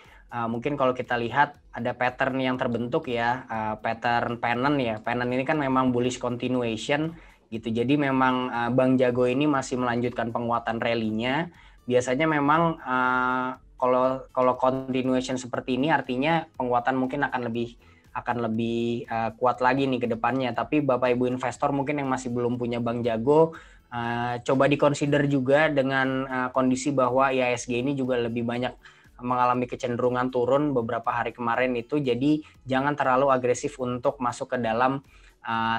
mungkin kalau kita lihat ada pattern yang terbentuk ya, pattern pennant ya. Pennant ini kan memang bullish continuation gitu. Jadi memang Bank Jago ini masih melanjutkan penguatan rally-nya. Biasanya memang kalau continuation seperti ini artinya penguatan mungkin akan lebih kuat lagi nih ke depannya. Tapi Bapak Ibu investor mungkin yang masih belum punya Bank Jago, coba dikonsider juga dengan kondisi bahwa IHSG ini juga lebih banyak mengalami kecenderungan turun beberapa hari kemarin itu. Jadi jangan terlalu agresif untuk masuk ke dalam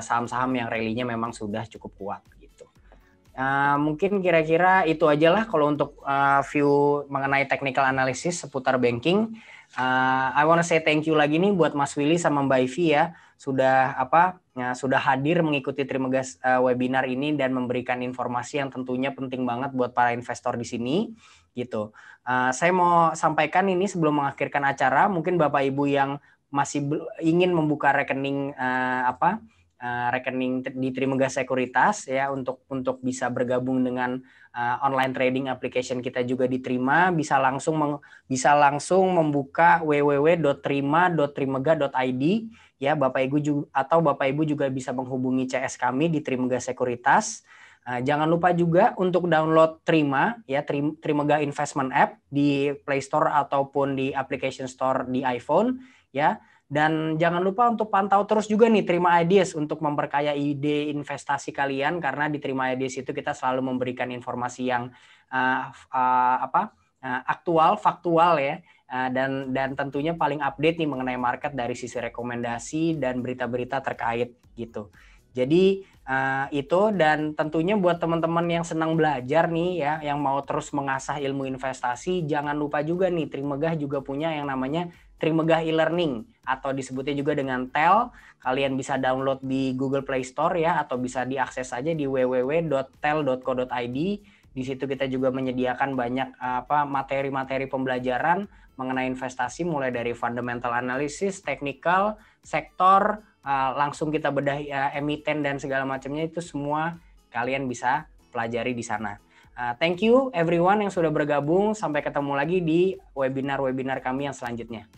saham-saham yang rally-nya memang sudah cukup kuat gitu. Mungkin kira-kira itu aja lah kalau untuk view mengenai technical analysis seputar banking. I wanna say thank you lagi nih buat Mas Willy sama Mbak Ivy ya, sudah hadir mengikuti Trimegas webinar ini dan memberikan informasi yang tentunya penting banget buat para investor di sini gitu. Saya mau sampaikan ini sebelum mengakhirkan acara, mungkin Bapak Ibu yang masih ingin membuka rekening rekening di Trimegas Sekuritas ya, untuk bisa bergabung dengan online trading application kita juga diterima, bisa langsung membuka www.trima.trimega.id ya Bapak Ibu juga bisa menghubungi CS kami di Trimegas Sekuritas. Jangan lupa juga untuk download Trima ya, Trimega Investment App di Play Store ataupun di Application Store di iPhone ya. Dan jangan lupa untuk pantau terus juga nih Trima Ideas untuk memperkaya ide investasi kalian, karena di Trima Ideas itu kita selalu memberikan informasi yang aktual, faktual ya, dan tentunya paling update nih mengenai market dari sisi rekomendasi dan berita-berita terkait gitu. Jadi itu, dan tentunya buat teman-teman yang senang belajar nih ya, yang mau terus mengasah ilmu investasi, jangan lupa juga nih Trimegah juga punya yang namanya Trimegah e-learning atau disebutnya juga dengan TEL. Kalian bisa download di Google Play Store ya, atau bisa diakses saja di www.tel.co.id. Di situ kita juga menyediakan banyak materi-materi pembelajaran mengenai investasi, mulai dari fundamental analysis, technical, sektor, langsung kita bedah emiten dan segala macamnya, itu semua kalian bisa pelajari di sana. Thank you everyone yang sudah bergabung. Sampai ketemu lagi di webinar-webinar kami yang selanjutnya.